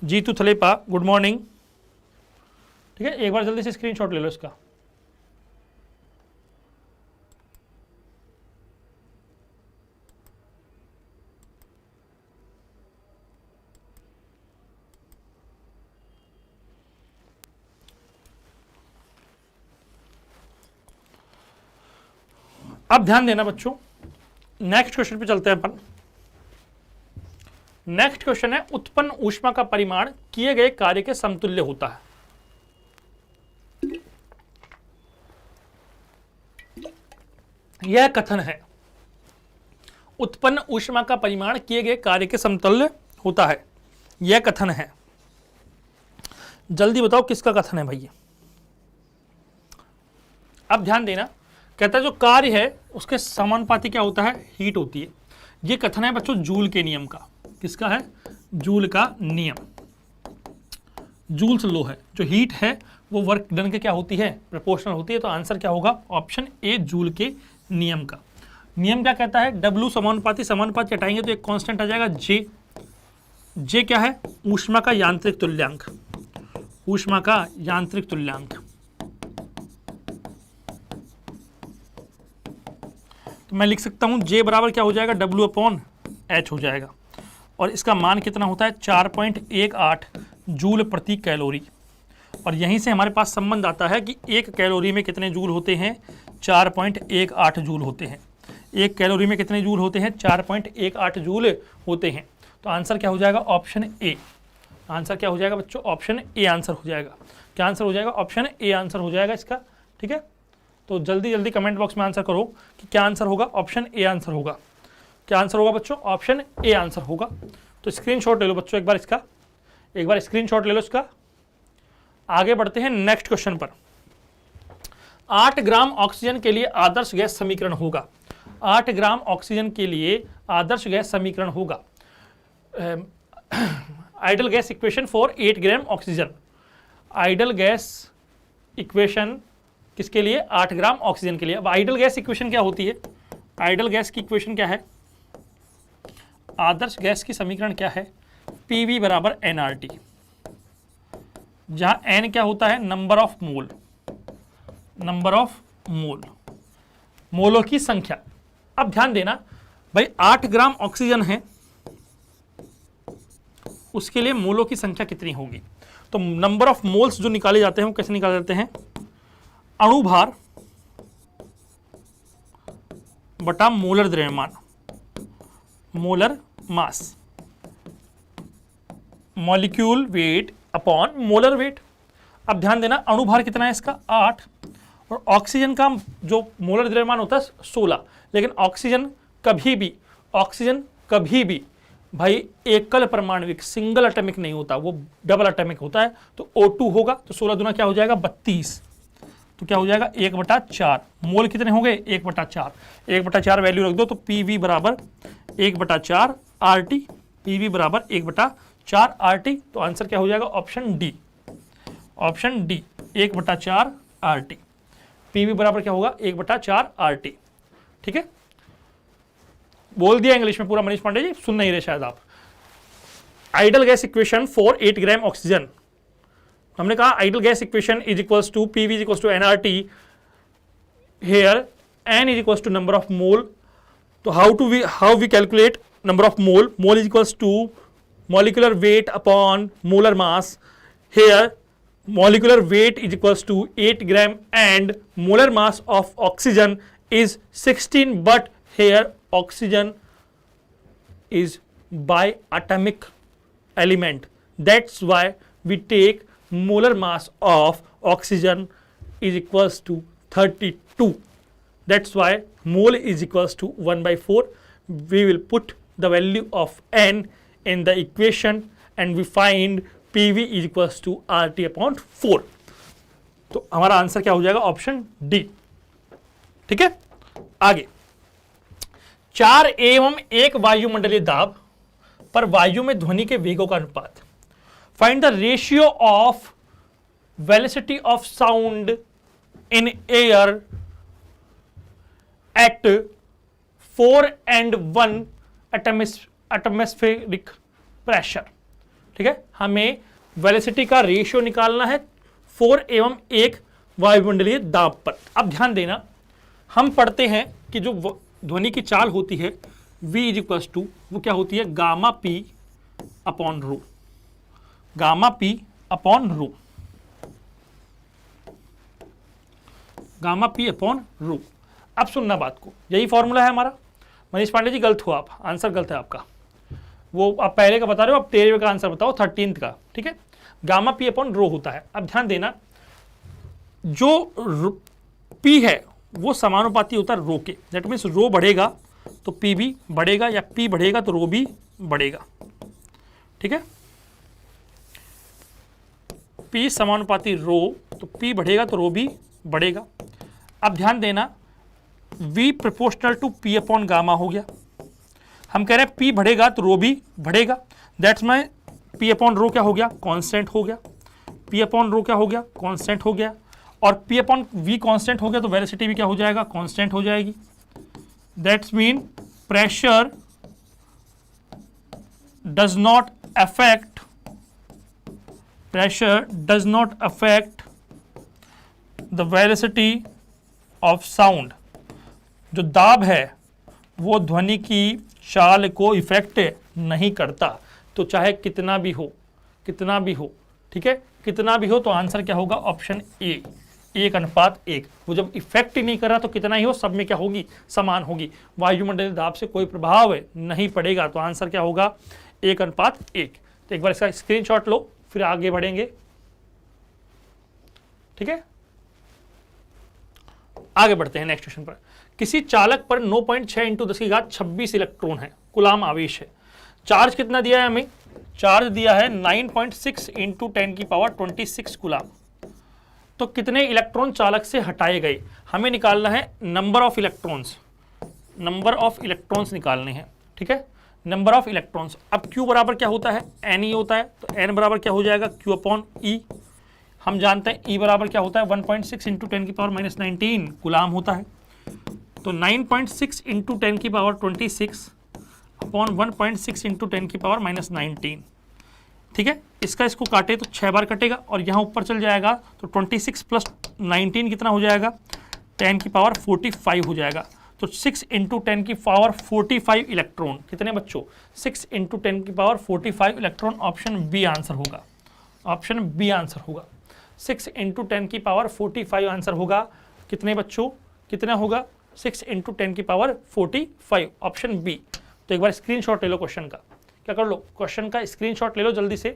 जीतू थलेपा गुड मॉर्निंग। ठीक है, एक बार जल्दी से स्क्रीनशॉट ले लो इसका। अब ध्यान देना बच्चों, नेक्स्ट क्वेश्चन पे चलते हैं अपन। नेक्स्ट क्वेश्चन है, उत्पन्न ऊष्मा का परिमाण किए गए कार्य के समतुल्य होता है। यह कथन है, उत्पन्न ऊष्मा का परिमाण किए गए कार्य के समतुल्य होता है, यह कथन है। जल्दी बताओ किसका कथन है भैया। अब ध्यान देना, कहता है जो कार्य है उसके समानुपाती क्या होता है, हीट होती है। ये कथन है बच्चों जूल के नियम का। किसका है, जूल का नियम। जूल्स लॉ है, जो हीट है वो वर्क डन के क्या होती है, प्रोपोर्शनल होती है। तो आंसर क्या होगा, ऑप्शन ए, जूल के नियम का। नियम क्या कहता है, W समानुपाती, समानुपाती हटाएंगे तो एक कांस्टेंट आ जाएगा J। J क्या है, ऊष्मा का यांत्रिक तुल्यांक, ऊष्मा का यांत्रिक तुल्यांक। तो मैं लिख सकता हूं J बराबर क्या हो जाएगा, W/H हो जाएगा, और इसका मान कितना होता है, 4.18 जूल प्रति कैलोरी। और यहीं से हमारे पास संबंध आता है कि एक कैलोरी में कितने जूल होते हैं, 4.18 जूल होते हैं। एक कैलोरी में कितने जूल होते हैं, 4.18 जूल होते हैं। तो आंसर क्या हो जाएगा, ऑप्शन ए। आंसर क्या हो जाएगा बच्चों, ऑप्शन ए आंसर हो जाएगा। क्या आंसर हो जाएगा, ऑप्शन ए आंसर हो जाएगा इसका। ठीक है, तो जल्दी जल्दी कमेंट बॉक्स में आंसर करो कि क्या आंसर होगा, ऑप्शन ए आंसर होगा। क्या आंसर होगा बच्चों, ऑप्शन ए आंसर होगा। तो स्क्रीनशॉट ले लो बच्चों एक बार इसका, एक बार स्क्रीनशॉट ले लो इसका। आगे बढ़ते हैं नेक्स्ट क्वेश्चन पर। 8 ग्राम ऑक्सीजन के लिए आदर्श गैस समीकरण होगा। 8 ग्राम ऑक्सीजन के लिए आदर्श गैस समीकरण होगा। Idol gas equation for 8 gram oxygen. Idol gas equation किसके लिए, 8 ग्राम ऑक्सीजन के लिए। अब आइडल गैस इक्वेशन क्या होती है, आइडल गैस की इक्वेशन क्या है, आदर्श गैस की समीकरण क्या है, PV बराबर nRT, जहां n क्या होता है, number of mole, number of mole, मोलों की संख्या। अब ध्यान देना भाई, 8 ग्राम ऑक्सीजन है, उसके लिए मोलों की संख्या कितनी होगी। तो नंबर ऑफ मोल्स जो निकाले जाते हैं वो कैसे निकाले जाते हैं, अणुभार बटा मोलर द्रव्यमान, molar mass, molecule weight upon molar weight. अब ध्यान देना, अणुभार कितना है इसका, 8, और ऑक्सीजन का जो मोलर द्रव्यमान होता है 16। लेकिन ऑक्सीजन कभी भी भाई एकल परमाणविक, सिंगल एटॉमिक नहीं होता, वो डबल एटॉमिक होता है। तो O2 होगा, तो 16 दूना क्या हो जाएगा, 32। तो क्या हो जाएगा, 1/4। मोल कितने हो गए, 1/4। 1/4 वैल्यू रख दो, तो PV बराबर 1/4 RT, PV बराबर 1/4 RT। तो आंसर क्या हो जाएगा, option D, option D, 1/4 RT। PV बराबर क्या होगा, 1/4 RT। ठीक है, बोल दिया इंग्लिश में पूरा मनीष पांडे जी, सुन नहीं रहे शायद आप। Ideal gas equation for 8 gram oxygen, हमने कहा ideal gas equation is equals to PV is equals to nRT, here n is equals to number of mole. तो how we calculate number of mole, mole is equals to molecular weight upon molar mass. Here molecular weight is equals to 8 gram and molar mass of oxygen is 16, but here oxygen is biatomic element, that's why we take molar mass of oxygen is equals to 32. That's why mole is equals to 1/4. We will put the value of n in the equation and we find PV is equals to RT upon 4. तो हमारा answer क्या हो जाएगा? Option D. ठीक है, आगे 4 एवं 1 वायुमंडलीय दाब पर वायु में ध्वनि के वेगों का अनुपात। Find the ratio of velocity of sound in air at 4 and 1 atmospheric pressure. ठीक है, हमें वेलोसिटी का रेशियो निकालना है 4 एवं 1 वायुमंडलीय दाब पर। अब ध्यान देना, हम पढ़ते हैं कि जो ध्वनि की चाल होती है v इज इक्वल्स टू, वो क्या होती है? Gamma p upon rho, gamma p upon rho, gamma p upon rho. अब सुनना बात को, यही फॉर्मूला है हमारा। मनीष पांडे जी गलत हो आप, आंसर गलत है आपका। वो आप पहले का बता रहे हो, आप 13वें का आंसर बताओ, 13th का। ठीक है, गामा p अपॉन रो होता है। अब ध्यान देना, जो p है वो समानुपाती होता है रो के। दैट मीन्स रो बढ़ेगा तो p भी बढ़ेगा, या p बढ़ेगा तो रो भी बढ़ेगा। ठीक है, p समानुपाती रो, तो p बढ़ेगा तो रो भी बढ़ेगा। अब ध्यान देना, v proportional to p upon gamma हो गया। हम कह रहे हैं p बढ़ेगा तो रो भी बढ़ेगा। That's my p upon rho क्या हो गया? कांस्टेंट हो गया। p अपॉन रो क्या हो गया? कांस्टेंट हो गया। और p अपॉन v कांस्टेंट हो गया तो वेलोसिटी भी क्या हो जाएगा? कांस्टेंट हो जाएगी। That's mean pressure does not affect, pressure does not affect the velocity of sound. जो दाब है वो ध्वनि की चाल को इफेक्ट नहीं करता। तो चाहे कितना भी हो, कितना भी हो, ठीक है, कितना भी हो, तो आंसर क्या होगा? ऑप्शन ए, 1:1। वो जब इफेक्ट ही नहीं कर रहा तो कितना ही हो, सब में क्या होगी? समान होगी। वायुमंडलीय दाब से कोई प्रभाव नहीं पड़ेगा, तो आंसर क्या होगा? 1:1। तो एक बार इसका स्क्रीनशॉट लो, फिर आगे बढ़ेंगे। ठीक है, आगे बढ़ते हैं नेक्स्ट क्वेश्चन पर। किसी चालक पर 9.6 × 10⁻26 इलेक्ट्रॉन है, कूलाम आवेश है। चार्ज कितना दिया है हमें? चार्ज दिया है 9.6 × 10⁻26 कूलाम। तो कितने इलेक्ट्रॉन चालक से हटाए गए? हमें निकालना है number of electrons, number of electrons निकालने हैं। ठीक है, नंबर ऑफ इलेक्ट्रॉन्स। अब Q बराबर क्या होता है? N होता है। तो N बराबर क्या हो जाएगा? Q upon E। हम जानते हैं E बराबर क्या होता है? 1.6 × 10⁻19 कूलाम होता है। तो 9.6 × 10⁻26 अपॉन 1.6 × 10⁻19। ठीक है, इसका इसको काटे तो 6 बार कटेगा और यहाँ ऊपर चल जाएगा, तो 26 + 19 कितना हो जाएगा? 10⁻45 हो जाएगा। तो 6 × 10⁻45 इलेक्ट्रॉन। कितने बच्चों? 6 × 10⁻45 इलेक्ट्रॉन। ऑप्शन बी आंसर होगा, ऑप्शन बी आंसर होगा। 6 × 10⁻45 आंसर होगा। कितने बच्चों? कितना होगा? 6 × 10⁻45, ऑप्शन बी। तो एक बार स्क्रीनशॉट ले लो क्वेश्चन का। क्या कर लो? क्वेश्चन का स्क्रीनशॉट ले लो जल्दी से,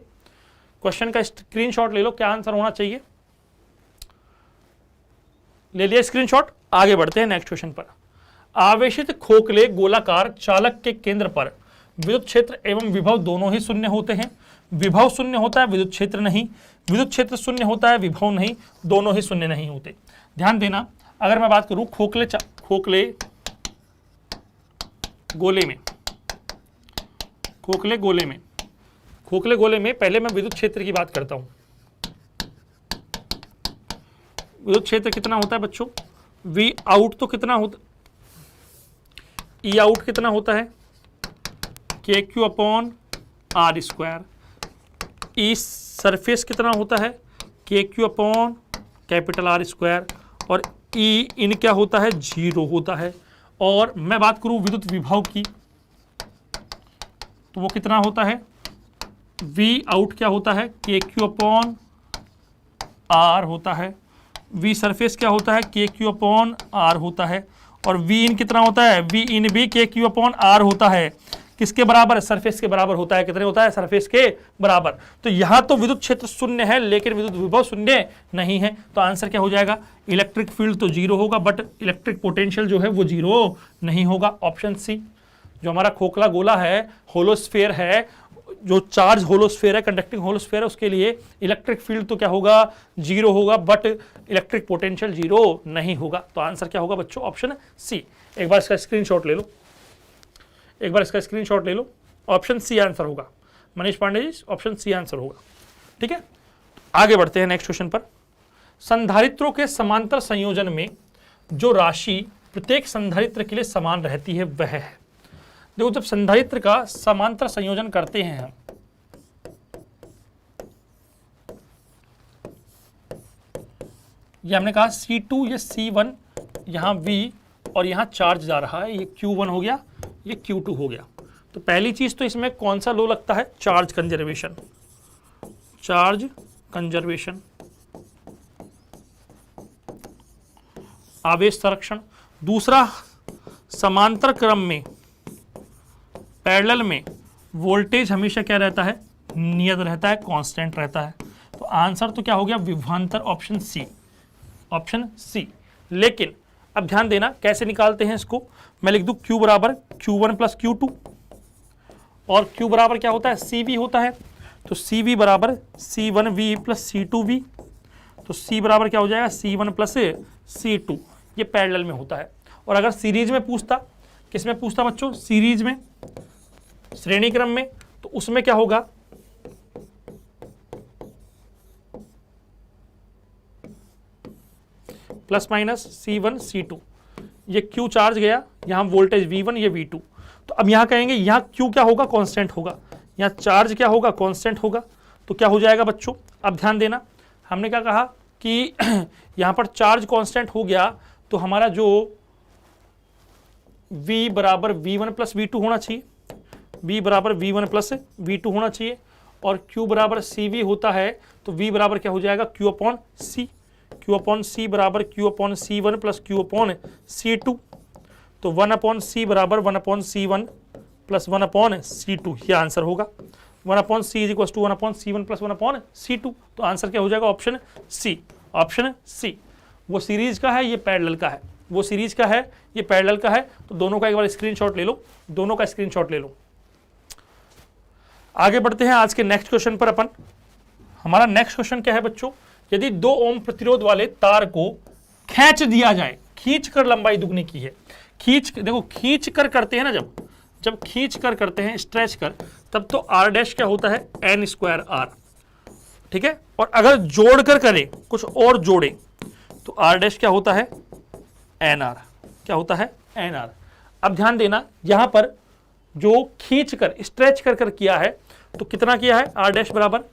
क्वेश्चन का स्क्रीनशॉट ले लो। क्या आंसर होना चाहिए? ले लिया स्क्रीनशॉट। आगे बढ़ते हैं नेक्स्ट क्वेश्चन पर। आवेशित खोखले गोलाकार चालक के केंद्र पर विद्युत क्षेत्र एवं विभव दोनों ही शून्य होते हैं। विभव शून्य होता है, विद्युत क्षेत्र नहीं। विद्युत क्षेत्र शून्य होता है, विभव नहीं। दोनों ही शून्य नहीं होते। ध्यान देना, अगर मैं बात करूं खोखले गोले में पहले मैं विद्युत क्षेत्र की बात करता हूं। विद्युत क्षेत्र कितना होता है बच्चों? V आउट तो कितना होता, E आउट कितना होता है? KQ upon R²। E surface कितना होता है? KQ upon R²। और E इन क्या होता है? 0 होता है। और मैं बात करूं विद्युत विभव की, तो वो कितना होता है? V आउट क्या होता है? KQ अपॉन R होता है। V सरफेस क्या होता है? KQ अपॉन R होता है। और V इन कितना होता है? V इन भी KQ अपॉन R होता है। किसके बराबर? सरफेस के बराबर होता है। कितने होता है? सरफेस के बराबर। तो यहां तो विद्युत क्षेत्र शून्य है लेकिन विद्युत विभव शून्य नहीं है। तो आंसर क्या हो जाएगा? इलेक्ट्रिक फील्ड तो जीरो होगा बट इलेक्ट्रिक पोटेंशियल जो है वो जीरो नहीं होगा। Option C. जो हमारा खोखला गोला है, होलोस्फेयर है, जो चार्ज होलोस्फेयर है, कंडक्टिंग होलोस्फेयर है, उसके लिए इलेक्ट्रिक फील्ड तो क्या होगा? जीरो होगा बट इलेक्ट्रिक पोटेंशियल जीरो नहीं होगा। तो आंसर क्या होगा बच्चों? Option C. एक बार इसका स्क्रीनशॉट ले लो, एक बार इसका स्क्रीनशॉट ले लो। ऑप्शन सी आंसर होगा। मनीष पांडे जी, ऑप्शन सी आंसर होगा। ठीक है, आगे बढ़ते हैं नेक्स्ट क्वेश्चन पर। संधारित्रों के समांतर संयोजन में जो राशि प्रत्येक संधारित्र के लिए समान रहती है वह है। देखो, जब संधारित्र का समांतर संयोजन करते हैं हम, ये हमने कहा C2 ये C1, यहां V और यहां चार्ज जा रहा है, ये Q1 हो गया, ये Q2 हो गया। तो पहली चीज तो इसमें कौन सा लॉ लगता है? Charge conservation. चार्ज कंजर्वेशन, आवेश संरक्षण। दूसरा, समांतर क्रम में, पैरेलल में वोल्टेज हमेशा क्या रहता है? नियत रहता है, कांस्टेंट रहता है। तो आंसर तो क्या हो गया? विभवांतर, ऑप्शन सी। ऑप्शन सी। लेकिन अब ध्यान देना कैसे निकालते हैं इसको। मैं लिख दूं Q बराबर Q1 प्लस Q2 और Q बराबर क्या होता है? CV होता है। तो CV बराबर C1V प्लस C2V। तो C बराबर क्या हो जाएगा? C1 plus C2। ये पैरेलल में होता है। और अगर सीरीज में पूछता, किस में पूछता बच्चों? सीरीज में, श्रेणी क्रम में, तो उसमें क्या होगा? Plus minus C1 C2। ये Q चार्ज गया, यहां वोल्टेज V1 ये V2। तो अब यहां कहेंगे यहां Q क्या होगा? कांस्टेंट होगा। यहां चार्ज क्या होगा? कांस्टेंट होगा। तो क्या हो जाएगा बच्चों? अब ध्यान देना, हमने क्या कहा कि यहां पर चार्ज कांस्टेंट हो गया तो हमारा जो V बराबर V1 प्लस V2 होना चाहिए, V बराबर V1 प्लस V2 होना चाहिए। और Q बराबर CV होता है तो V बराबर क्या हो जाएगा? Q upon C। Q upon C बराबर Q upon C1 plus Q upon C2। तो 1 अपॉन C बराबर 1 upon C1 plus 1 upon C2, ये आंसर होगा। 1 upon C is equal to 1 upon C1 plus 1 upon C2। तो answer क्या हो जाएगा? Option C. Option C. वो सीरीज का है, ये पैरेलल का है। वो सीरीज का है, ये पैरेलल का है। तो दोनों का एक बार स्क्रीनशॉट ले लो, दोनों का स्क्रीनशॉट ले लो। आगे बढ़ते हैं आज के नेक्स्ट क्वेश्चन पर। अपन, हमारा नेक्स्ट क्वेश्चन क्या है बच्चों? यदि 2 ओम प्रतिरोध वाले तार को खींच दिया जाए, खींच कर लंबाई दुगनी की है, देखो खींच कर करते हैं ना, जब खींच कर करते हैं, स्ट्रेच कर, तब तो R डैश क्या होता है? n square R। ठीक है, और अगर जोड़ कर करें, कुछ और जोड़े, तो R डैश क्या होता है? NR। क्या होता है? NR। अब ध्यान देना, यहां पर जो खींच कर, स्ट्रेच कर किया है, तो कितना किया है? R डैश बराबर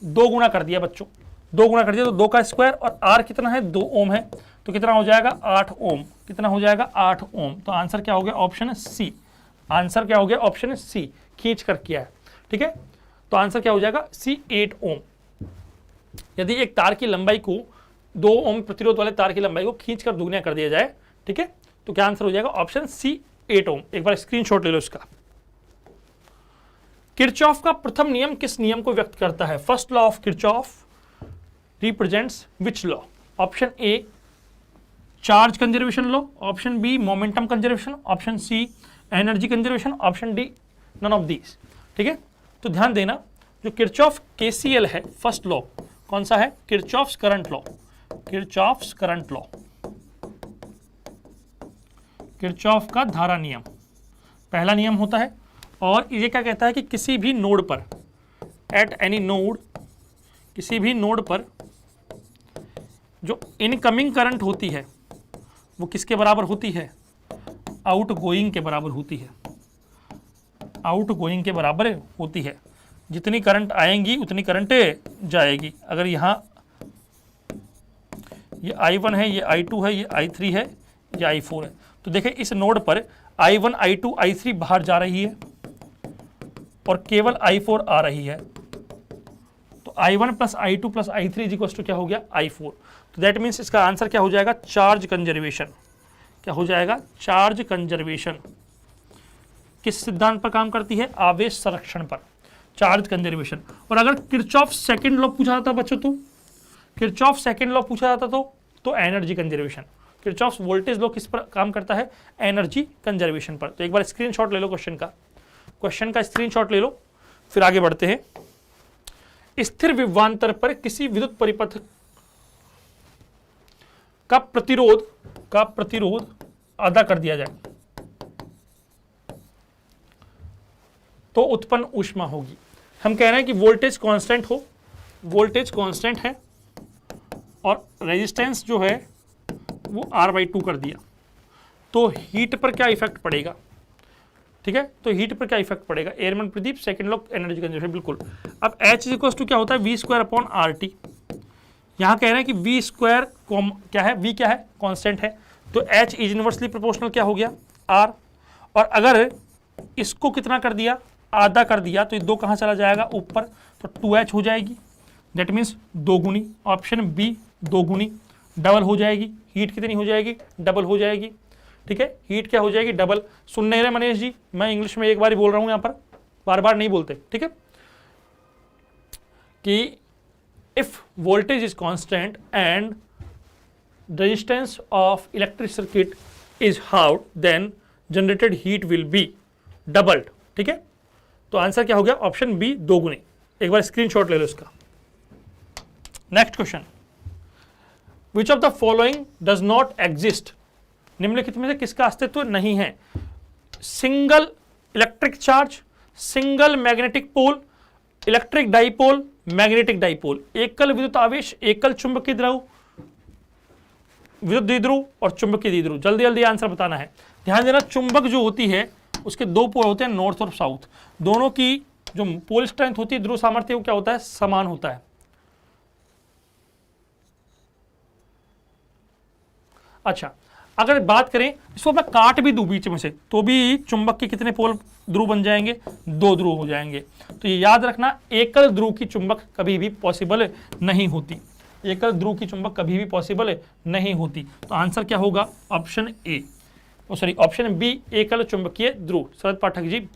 2 गुना कर दिया बच्चों, 2 गुना कर दिया, तो 2 का स्क्वायर, और R कितना है? 2 ओम है, तो कितना हो जाएगा? 8 ओम। कितना हो जाएगा? 8 ओम। तो आंसर क्या हो गया? Option C. आंसर क्या हो गया? ऑप्शन सी, खींच कर किया है। ठीक है, तो आंसर क्या हो जाएगा? सी, 8 ओम। यदि एक तार की लंबाई को, 2 ओम प्रतिरोध वाले तार की लंबाई को खींच कर दुगना कर दिया जाए, ठीक है, तो क्या आंसर हो जाएगा? ऑप्शन सी, 8 ओम। एक बार स्क्रीनशॉट ले लो इसका। किरचॉफ का प्रथम नियम किस नियम को व्यक्त करता है? First law of Kirchhoff represents which law? Option A, charge conservation law. Option B, momentum conservation. Option C, energy conservation. Option D, none of these. ठीक है, तो ध्यान देना, जो किरचॉफ KCL है, फर्स्ट लॉ कौन सा है? Kirchhoff's current law. Kirchhoff's current law, Kirchhoff का धारा नियम पहला नियम होता है। और ये क्या कहता है कि किसी भी नोड पर, एट एनी नोड, किसी भी नोड पर जो इनकमिंग करंट होती है वो किसके बराबर होती है? आउट गोइंग के बराबर होती है। आउट गोइंग के बराबर होती है। जितनी करंट आएंगी उतनी करंट जाएगी। अगर यहाँ ये I1 है, ये I2 है, ये I3 है, ये I4 है, तो देखें इस नोड पर I1, I2, I3 बाहर जा रही है और केवल I4 आ रही है। तो I1 plus I2 plus I3 is equal to क्या हो गया? I4। तो दैट मीन्स इसका आंसर क्या हो जाएगा? Charge conservation. क्या हो जाएगा? Charge conservation. किस सिद्धांत पर काम करती है? आवेश संरक्षण पर, चार्ज कंजर्वेशन। और अगर किरचॉफ सेकंड लॉ पूछा जाता बच्चों, तो किरचॉफ सेकंड लॉ पूछा जाता तो energy conservation. Kirchhoff voltage law किस पर काम करता है? एनर्जी कंजर्वेशन पर। तो एक बार स्क्रीनशॉट ले लो क्वेश्चन का स्क्रीनशॉट ले लो, फिर आगे बढ़ते हैं। स्थिर विभवांतर पर किसी विद्युत परिपथ का प्रतिरोध आधा कर दिया जाए तो उत्पन्न ऊष्मा होगी। हम कह रहे हैं कि वोल्टेज कांस्टेंट हो, वोल्टेज कांस्टेंट है और रेजिस्टेंस जो है वो R/2 कर दिया, तो हीट पर क्या इफेक्ट पड़ेगा? ठीक है, तो हीट पर क्या इफेक्ट पड़ेगा? Airman Pradeep, second law energy conservation, बिल्कुल। अब H = क्या होता है? V²/RT। यहां कह रहे हैं कि V² क्या है? V क्या है? कांस्टेंट है, तो H इज इनवर्सली प्रोपोर्शनल क्या हो गया? R। और अगर इसको कितना कर दिया? आधा कर दिया, तो ये 2 कहां चला जाएगा? ऊपर, तो 2H हो जाएगी, दैट मीन्स 2 गुनी। ऑप्शन बी 2 गुनी, डबल हो जाएगी। हीट कितनी हो जाएगी? डबल हो जाएगी। ठीक है, हीट क्या हो जाएगी? डबल। सुन नहीं रहे मनीष जी, मैं इंग्लिश में एक बार ही बोल रहा हूं, यहां पर बार बार नहीं बोलते। ठीक है, कि if voltage is constant and resistance of electric circuit is how, then generated heat will be doubled. ठीक है, तो आंसर क्या हो गया? ऑप्शन बी 2 गुनी। एक बार स्क्रीनशॉट ले लो इसका। Next question, which of the following does not exist? निम्नलिखित में से किसका अस्तित्व नहीं है? Single electric charge, single magnetic pole, electric dipole, magnetic dipole. एकल विद्युत आवेश, एकल चुंबकीय ध्रुव, विद्युत द्विध्रुव और चुंबकीय द्विध्रुव। जल्दी जल्दी आंसर बताना है। ध्यान देना, चुंबक जो होती है उसके 2 पोल होते हैं, नॉर्थ और साउथ। दोनों की जो पोल स्ट्रेंथ होती है, ध्रुव सामर्थ्य, वो क्या होता है? समान होता है। अच्छा, अगर बात करें, इसको मैं काट भी दूं बीच में से, तो भी चुंबक के कितने पोल ध्रुव बन जाएंगे? 2 ध्रुव हो जाएंगे। तो ये याद रखना, एकल ध्रुव की चुंबक कभी भी पॉसिबल नहीं होती। एकल ध्रुव की चुंबक कभी भी पॉसिबल नहीं होती। तो आंसर क्या होगा? Option A, sorry option B, एकल चुंबकीय ध्रुव। शरद पाठक जी,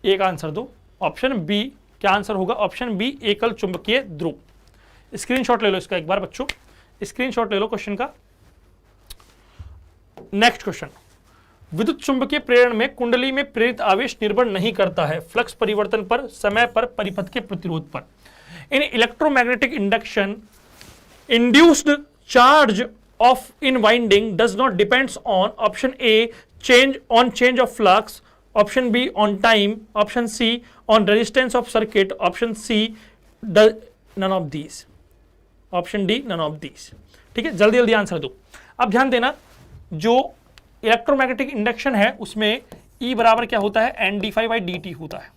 एक आंसर दो। ऑप्शन बी क्या आंसर होगा? ऑप्शन बी, एकल चुंबकीय ध्रुव। स्क्रीनशॉट ले लो इसका एक बार बच्चों, स्क्रीनशॉट ले लो क्वेश्चन का। नेक्स्ट क्वेश्चन, विद्युत चुंबकीय प्रेरण में कुंडली में प्रेरित आवेश निर्भर नहीं करता है फ्लक्स परिवर्तन पर, समय पर, परिपथ के प्रतिरोध पर। In electromagnetic induction induced charge of in winding does not depends on option A change of flux, option B on time, option C on resistance of circuit, option C none of these, option D none of these। ठीक है, जल्दी जल्दी answer दो। अब ध्यान देना, जो electromagnetic induction है उसमें E बराबर क्या होता है? NdΦ/dt होता है,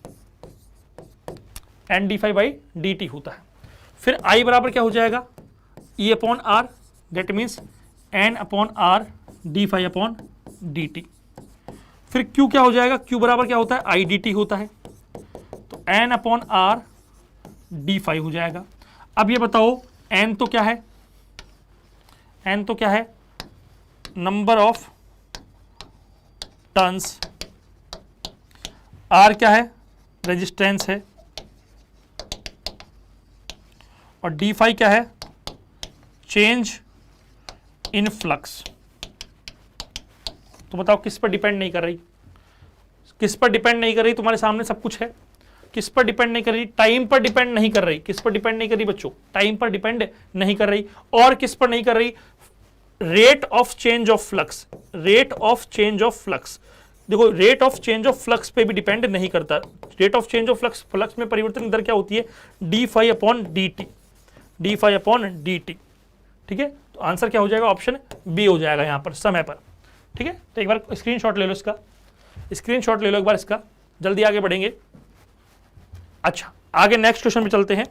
NdΦ/dt होता है। फिर I बराबर क्या हो जाएगा? E/R, that means N/R dΦ/dt। फिर Q क्या हो जाएगा? Q बराबर क्या होता है? Idt होता है, तो N/R dφ हो जाएगा। अब ये बताओ, N तो क्या है? N तो क्या है? Number of turns. R क्या है? रेजिस्टेंस है, और dφ क्या है? Change in flux. तो बताओ किस पर डिपेंड नहीं कर रही? किस पर डिपेंड नहीं कर रही? तुम्हारे सामने सब कुछ है। किस पर डिपेंड नहीं कर रही? टाइम पर डिपेंड नहीं कर रही। किस पर डिपेंड नहीं कर रही बच्चों? टाइम पर डिपेंड नहीं कर रही। और किस पर नहीं कर रही? Rate of change of flux. Rate of change of flux, देखो rate of change of flux पे भी डिपेंड नहीं करता। Rate of change of flux, flux में परिवर्तन की दर क्या होती है? dφ/dt, dφ/dt। ठीक है, तो आंसर क्या हो जाएगा? ऑप्शन बी हो जाएगा यहां पर, समय पर। ठीक है, तो एक बार स्क्रीनशॉट ले लो इसका, स्क्रीनशॉट ले लो एक बार इसका, जल्दी आगे बढ़ेंगे। अच्छा, आगे नेक्स्ट क्वेश्चन में चलते हैं।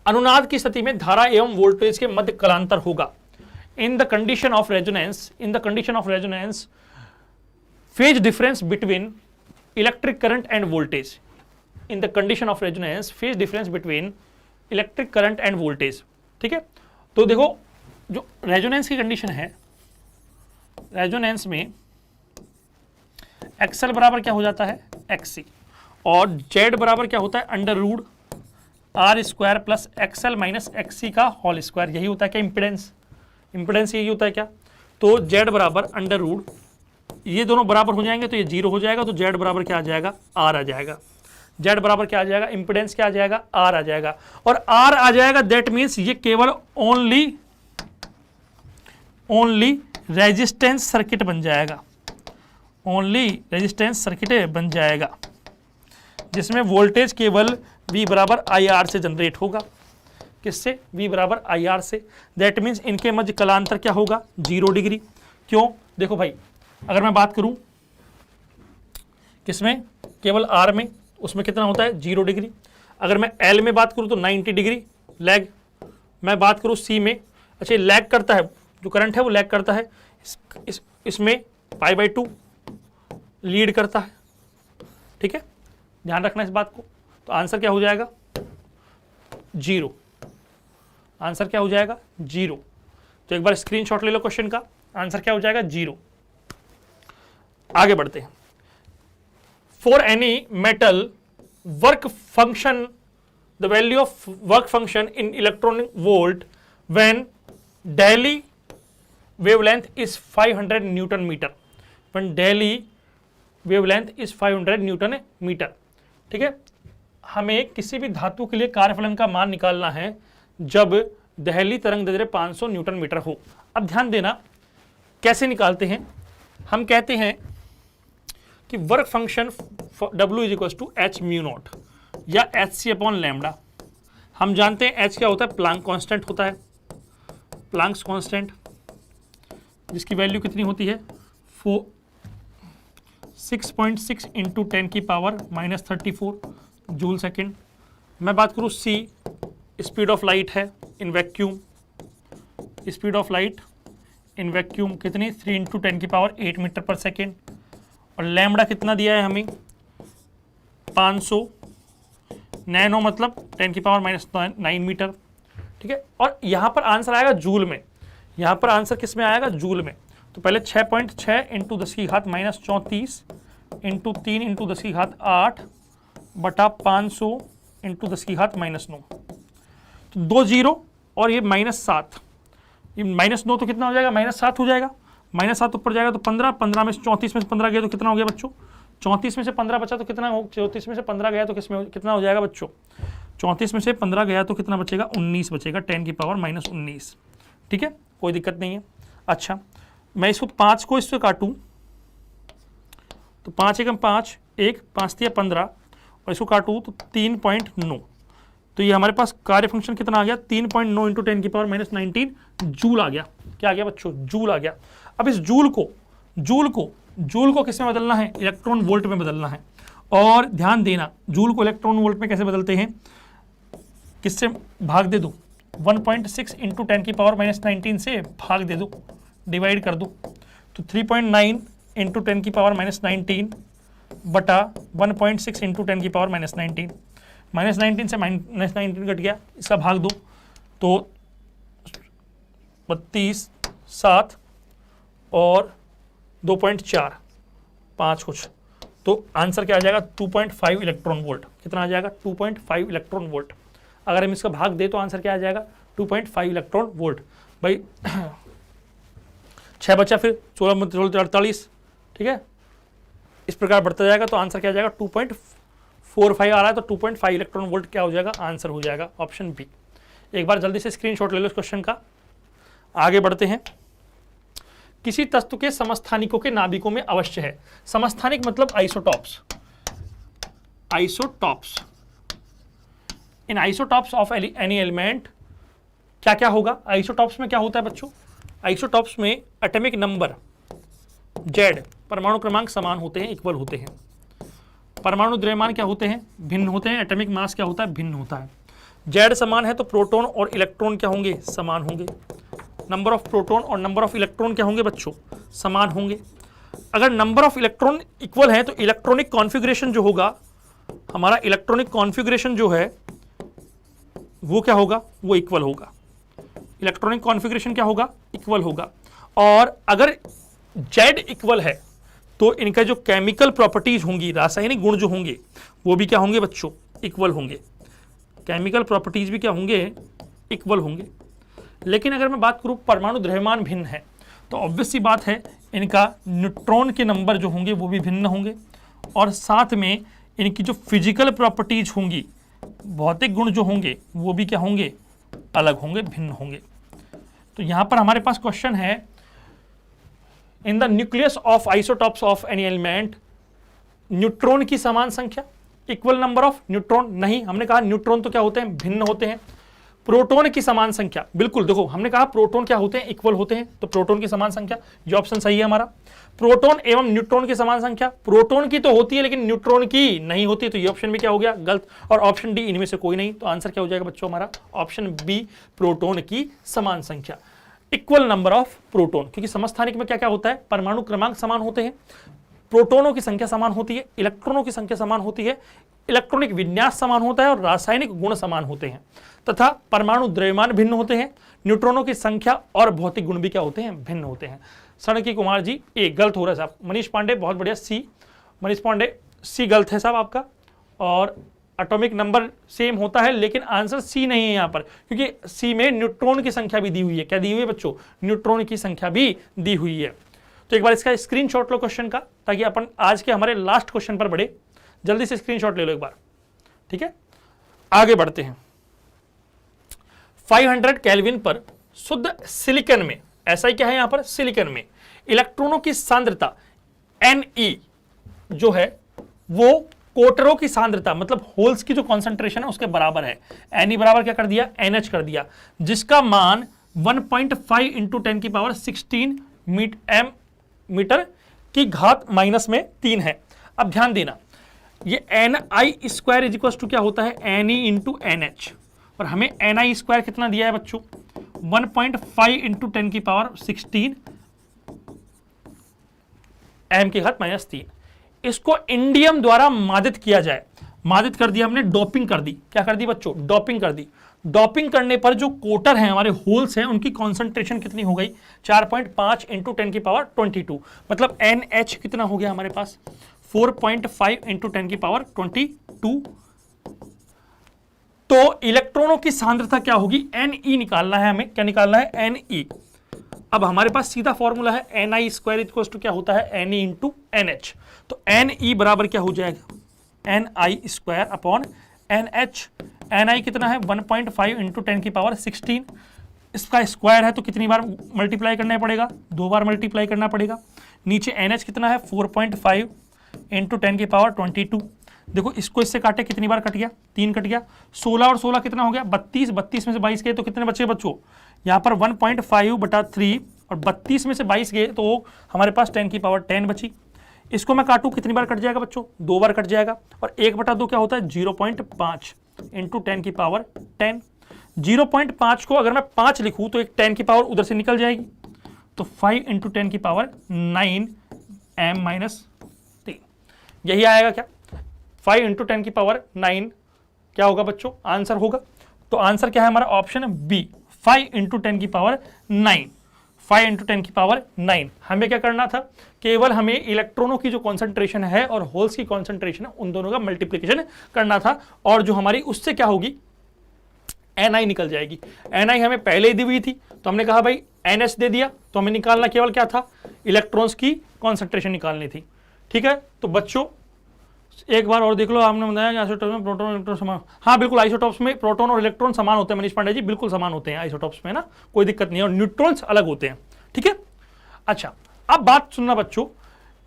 अनुनाद की स्थिति में धारा एवं वोल्टेज के मध्य कलांतर होगा। In the condition of resonance, phase difference between electric current end voltage. In the condition of resonance, phase difference between electric current end voltage. ठीक है, तो देखो जो रेजोनेंस की कंडीशन है, रेजोनेंस में एक्सएल बराबर क्या हो जाता है एक्सी, और जेड बराबर क्या होता है under root R square plus XL minus XC का होल स्क्वायर। यही होता है क्या इम्पिडेंस, इम्पिडेंस यही होता है क्या। तो जेड बराबर अंडर रूट, ये दोनों बराबर हो जाएंगे तो ये 0 हो जाएगा, तो जेड बराबर क्या आ जाएगा आर आ जाएगा। जेड बराबर क्या आ जाएगा इम्पिडेंस क्या आ जाएगा आर आ जाएगा, और आर आ जाएगा दैट मीन्स ये केवल ओनली रेजिस्टेंस सर्किट बन जाएगा, ओनली रेजिस्टेंस सर्किट बन जाएगा, जिसमें वोल्टेज केवल V बराबर आई आर से जनरेट होगा। किससे, V बराबर आई आर से। दैट मीन्स इनके मध्य कलांतर क्या होगा 0 डिग्री। क्यों, देखो भाई अगर मैं बात करूं किसमें केवल R में, उसमें कितना होता है 0 डिग्री। अगर मैं L में बात करूं तो 90 डिग्री लैग। मैं बात करूं C में, अच्छा लैग करता है, जो करंट है वो लैग करता है, इसमें π/2 लीड करता है। ठीक है, ध्यान रखना इस बात को। तो आंसर क्या हो जाएगा 0, आंसर क्या हो जाएगा 0। तो एक बार स्क्रीनशॉट ले लो क्वेश्चन का, आंसर क्या हो जाएगा 0। आगे बढ़ते हैं। For any metal work function, the value of work function in electronic volt when daily wavelength is 500 newton metre, when daily wavelength is 500 newton metre. ठीक है, हमें किसी भी धातु के लिए कार्यफलन का मान निकालना है जब दहली तरंग दैर्ध्य 500 न्यूटन मीटर हो। अब ध्यान देना कैसे निकालते हैं। हम कहते हैं कि work function W is equal to H mu naught या hc अपॉन लैम्डा। हम जानते हैं h क्या होता है, प्लांक कांस्टेंट होता है, प्लांक्स कांस्टेंट, जिसकी वैल्यू कितनी होती है 6.6 इंटू 10 की पावर -34 जूल सेकेंड। मैं बात करूँ c, स्पीड ऑफ लाइट है in vacuum, speed of light in vacuum कितनी 3 इंटू 10 की पावर 8 मीटर पर सेकेंड, और लैम्डा कितना दिया है हमें 500 नैनो मतलब 10 की पावर -9 मीटर। ठीक है, और यहाँ पर आंसर आएगा जूल में, यहाँ पर आंसर किस में आएगा जूल में। तो पहले 6.6 इंटू 10 की घात -34 इंटू 3 इंटू 10 की घात 8 बटा 500 इंटू 10 की घात -9, तो 2 0 और ये -7, ये -9 तो कितना हो जाएगा -7 हो जाएगा, -7 ऊपर जाएगा तो 15, 15 में से 34 में से 15 गया तो कितना हो गया बच्चों, 34 में से 15 बचा तो कितना हो, 34 में से 15 गया तो किसमें कितना हो जाएगा बच्चों, 34 में से 15 गया तो कितना बचेगा 19 बचेगा, 10 की पावर -19। ठीक है, कोई दिक्कत नहीं है। अच्छा मैं इसको 5 को इससे काटूं तो 5 एकम 5, 1 5 दिया 15, और इसको काटूं तो 3.9, तो ये हमारे पास कार्य फंक्शन कितना आ गया 3.9 इंटू 10 की पावर -19 जूल आ गया। क्या आ गया बच्चों, जूल आ गया। अब इस जूल को किस में बदलना है, इलेक्ट्रॉन वोल्ट में बदलना है। और ध्यान देना जूल को इलेक्ट्रॉन वोल्ट में कैसे बदलते हैं, किससे भाग दे दो 1.6 इंटू 10 की पावर -19 से भाग दे दो, डिवाइड कर दो, तो 3.9 इंटू 10 की पावर -19 बटा 1.6 इंटू 10 की पावर -19, -19 से -19 कट गया, इसका भाग दो तो 32 7 और 2.4 5 कुछ, तो आंसर क्या आ जाएगा 2.5 इलेक्ट्रॉन वोल्ट। कितना आ जाएगा 2.5 इलेक्ट्रॉन वोल्ट। अगर हम इसका भाग दे तो आंसर क्या आ जाएगा 2.5 इलेक्ट्रॉन वोल्ट। भाई 6 बचा, फिर 16 48, ठीक है, इस प्रकार बढ़ता जाएगा तो आंसर क्या आ जाएगा 2.45 आ रहा है, तो 2.5 इलेक्ट्रॉन वोल्ट क्या हो जाएगा, आंसर हो जाएगा ऑप्शन बी। एक बार जल्दी से स्क्रीनशॉट ले लो इस क्वेश्चन का। आगे बढ़ते हैं। किसी तत्व के समस्थानिकों के नाभिकों में अवश्य है, समस्थानिक मतलब isotopes, isotopes in isotopes of any element क्या क्या होगा, आइसोटॉप्स में क्या होता है बच्चों, आइसोटॉप्स में एटॉमिक नंबर जेड, परमाणु क्रमांक समान होते हैं, इक्वल होते हैं, परमाणु द्रव्यमान क्या होते हैं, भिन्न होते हैं, एटॉमिक मास क्या होता है, भिन्न होता है। जेड समान है तो प्रोटॉन और इलेक्ट्रॉन क्या होंगे, समान होंगे, नंबर ऑफ प्रोटॉन और नंबर ऑफ इलेक्ट्रॉन क्या होंगे बच्चों, समान होंगे। अगर नंबर ऑफ इलेक्ट्रॉन इक्वल है तो इलेक्ट्रॉनिक कॉन्फ़िगरेशन जो होगा, हमारा इलेक्ट्रॉनिक कॉन्फ़िगरेशन जो है वो क्या होगा, वो इक्वल होगा, इलेक्ट्रॉनिक कॉन्फ़िगरेशन क्या होगा, इक्वल होगा। और अगर जेड इक्वल है तो इनका जो केमिकल प्रॉपर्टीज होंगी, रासायनिक गुण जो होंगे वो भी क्या होंगे बच्चों, इक्वल होंगे। केमिकल प्रॉपर्टीज भी क्या होंगे, इक्वल होंगे। लेकिन अगर मैं बात करूं परमाणु द्रव्यमान भिन्न है, तो ऑब्वियस सी बात है इनका न्यूट्रॉन के नंबर जो होंगे वो भी भिन्न होंगे, और साथ में इनकी जो फिजिकल प्रॉपर्टीज होंगी, भौतिक गुण जो होंगे वो भी क्या होंगे, अलग होंगे, भिन्न होंगे। तो यहां पर हमारे पास क्वेश्चन है, in the nucleus of isotopes of any element, neutron की समान संख्या, इक्वल नंबर ऑफ न्यूट्रॉन, नहीं, हमने कहा न्यूट्रॉन तो क्या होते हैं, भिन्न होते हैं। प्रोटॉन की समान संख्या, बिल्कुल, देखो हमने कहा प्रोटॉन क्या होते हैं, इक्वल होते हैं, तो प्रोटॉन की समान संख्या, ये ऑप्शन सही है हमारा। प्रोटॉन एवं न्यूट्रॉन की समान संख्या, प्रोटॉन की तो होती है लेकिन न्यूट्रॉन की नहीं होती, तो ये ऑप्शन भी क्या हो गया, गलत। और ऑप्शन डी, इनमें से कोई नहीं, तो आंसर क्या हो जाएगा बच्चों हमारा, ऑप्शन बी, प्रोटॉन की समान संख्या, इक्वल नंबर ऑफ प्रोटॉन। क्योंकि समस्थानिक में क्या क्या होता है, परमाणु क्रमांक समान होते हैं, प्रोटोनों की संख्या समान होती है, इलेक्ट्रॉनों की संख्या समान होती है, इलेक्ट्रॉनिक विन्यास समान होता है और रासायनिक गुण समान होते हैं, तथा परमाणु द्रव्यमान भिन्न होते हैं, न्यूट्रॉनों की संख्या और भौतिक गुण भी क्या होते हैं, भिन्न होते हैं। सड़की कुमार जी ए गलत हो रहा है साहब, मनीष पांडे बहुत बढ़िया, सी, मनीष पांडे सी गलत है साहब आपका, और एटॉमिक नंबर सेम होता है लेकिन आंसर सी नहीं है यहाँ पर, क्योंकि सी में न्यूट्रॉन की संख्या भी दी हुई है, क्या दी हुई है बच्चों, न्यूट्रॉन की संख्या भी दी हुई है। तो एक बार इसका स्क्रीनशॉट लो क्वेश्चन का, ताकि अपन आज के हमारे लास्ट क्वेश्चन पर बढ़े, जल्दी से स्क्रीनशॉट ले लो एक बार, ठीक है। आगे बढ़ते हैं। 500 केल्विन पर शुद्ध सिलिकॉन में, ऐसा ही क्या है यहां पर, सिलिकॉन में इलेक्ट्रॉनों की सांद्रता Ne जो है वो कोटरों की सांद्रता, मतलब होल्स की जो कॉन्सेंट्रेशन है उसके बराबर है। Ne बराबर क्या कर दिया, NH कर दिया, जिसका मान 1.5 इंटू 10 की पावर 16 मीटर की घात -3 है। अब ध्यान देना, ये Ni square is equal to क्या होता है, Ne इंटू NH, और हमें Ni स्क्वायर कितना दिया है बच्चों, 1.5 इंटू 10 की पावर 16 m की घात -3। इसको इंडियम द्वारा मादित किया जाए, मादित कर दिया हमने, डोपिंग कर दी, क्या कर दी बच्चों, डोपिंग कर दी। डोपिंग करने पर जो कोटर हैं हमारे, होल्स हैं, उनकी कॉन्सेंट्रेशन कितनी हो गई, 4.5 इंटू 10 की पावर 22, मतलब NH कितना हो गया हमारे पास, 4.5 इंटू 10 की पावर 22। तो इलेक्ट्रॉनों की सांद्रता क्या होगी, Ne निकालना है हमें, क्या निकालना है, Ne। अब हमारे पास सीधा फॉर्मूला है, Ni स्क्वायर इक्वल टू क्या होता है, Ne इंटू NH, तो Ne बराबर क्या हो जाएगा, Ni square upon NH। Ni कितना है, 1.5 इंटू 10 की पावर 16, इसका स्क्वायर है तो कितनी बार मल्टीप्लाई करना पड़ेगा, 2 बार मल्टीप्लाई करना पड़ेगा। नीचे NH कितना है, 4.5 इंटू 10 की पावर 22। देखो इसको इससे काटे, कितनी बार कट गया, 3 कट गया, 16 और 16 कितना हो गया, 32, 32 में से 22 गए तो कितने बचे बच्चों, यहाँ पर 1.5/3, और 32 में से 22 गए तो हमारे पास 10 की पावर 10 बची। इसको मैं काटूं, कितनी बार कट जाएगा बच्चों, 2 बार कट जाएगा, और 1/2 क्या होता है, 0.5 इंटू 10 की पावर 10। 0.5 को अगर मैं 5 लिखूं तो एक 10 की पावर उधर से निकल जाएगी, तो 5 इंटू 10 की पावर 9 m-3, यही आएगा क्या, 5 इंटू 10 की पावर 9 क्या होगा बच्चों, आंसर होगा। तो आंसर क्या है हमारा, ऑप्शन बी, 5 इंटू 10 की पावर 9, 5 इंटू 10 की पावर 9। हमें क्या करना था, केवल हमें इलेक्ट्रॉनों की जो कॉन्सेंट्रेशन है और होल्स की कॉन्सेंट्रेशन है उन दोनों का मल्टीप्लिकेशन करना था, और जो हमारी उससे क्या होगी, Ni निकल जाएगी। Ni हमें पहले ही दी हुई थी, तो हमने कहा भाई NH दे दिया, तो हमें निकालना केवल क्या था, इलेक्ट्रॉन्स की कॉन्सेंट्रेशन निकालनी थी, ठीक है। तो बच्चों एक बार और देख लो, आपने बताया आइसोटॉप्स में प्रोटॉन इलेक्ट्रॉन समान, हाँ बिल्कुल, आइसोटॉप्स में प्रोटॉन और इलेक्ट्रॉन समान होते हैं मनीष पांडे जी, बिल्कुल समान होते हैं आइसोटॉप्स में ना, कोई दिक्कत नहीं है, और न्यूट्रॉन्स अलग होते हैं, ठीक है। अच्छा अब बात सुनना बच्चों,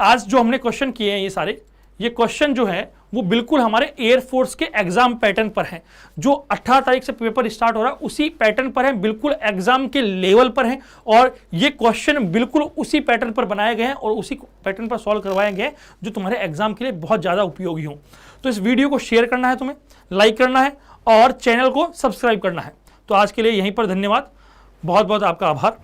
आज जो हमने क्वेश्चन किए हैं ये क्वेश्चन जो है वो बिल्कुल हमारे एयरफोर्स के एग्जाम पैटर्न पर है, जो 18 तारीख से पेपर स्टार्ट हो रहा है उसी पैटर्न पर है, बिल्कुल एग्जाम के लेवल पर है, और ये क्वेश्चन बिल्कुल उसी पैटर्न पर बनाए गए हैं और उसी पैटर्न पर सॉल्व करवाए गए हैं जो तुम्हारे एग्जाम के लिए बहुत ज़्यादा उपयोगी हो। तो इस वीडियो को शेयर करना है, तुम्हें लाइक करना है और चैनल को सब्सक्राइब करना है। तो आज के लिए यहीं पर धन्यवाद, बहुत बहुत आपका आभार।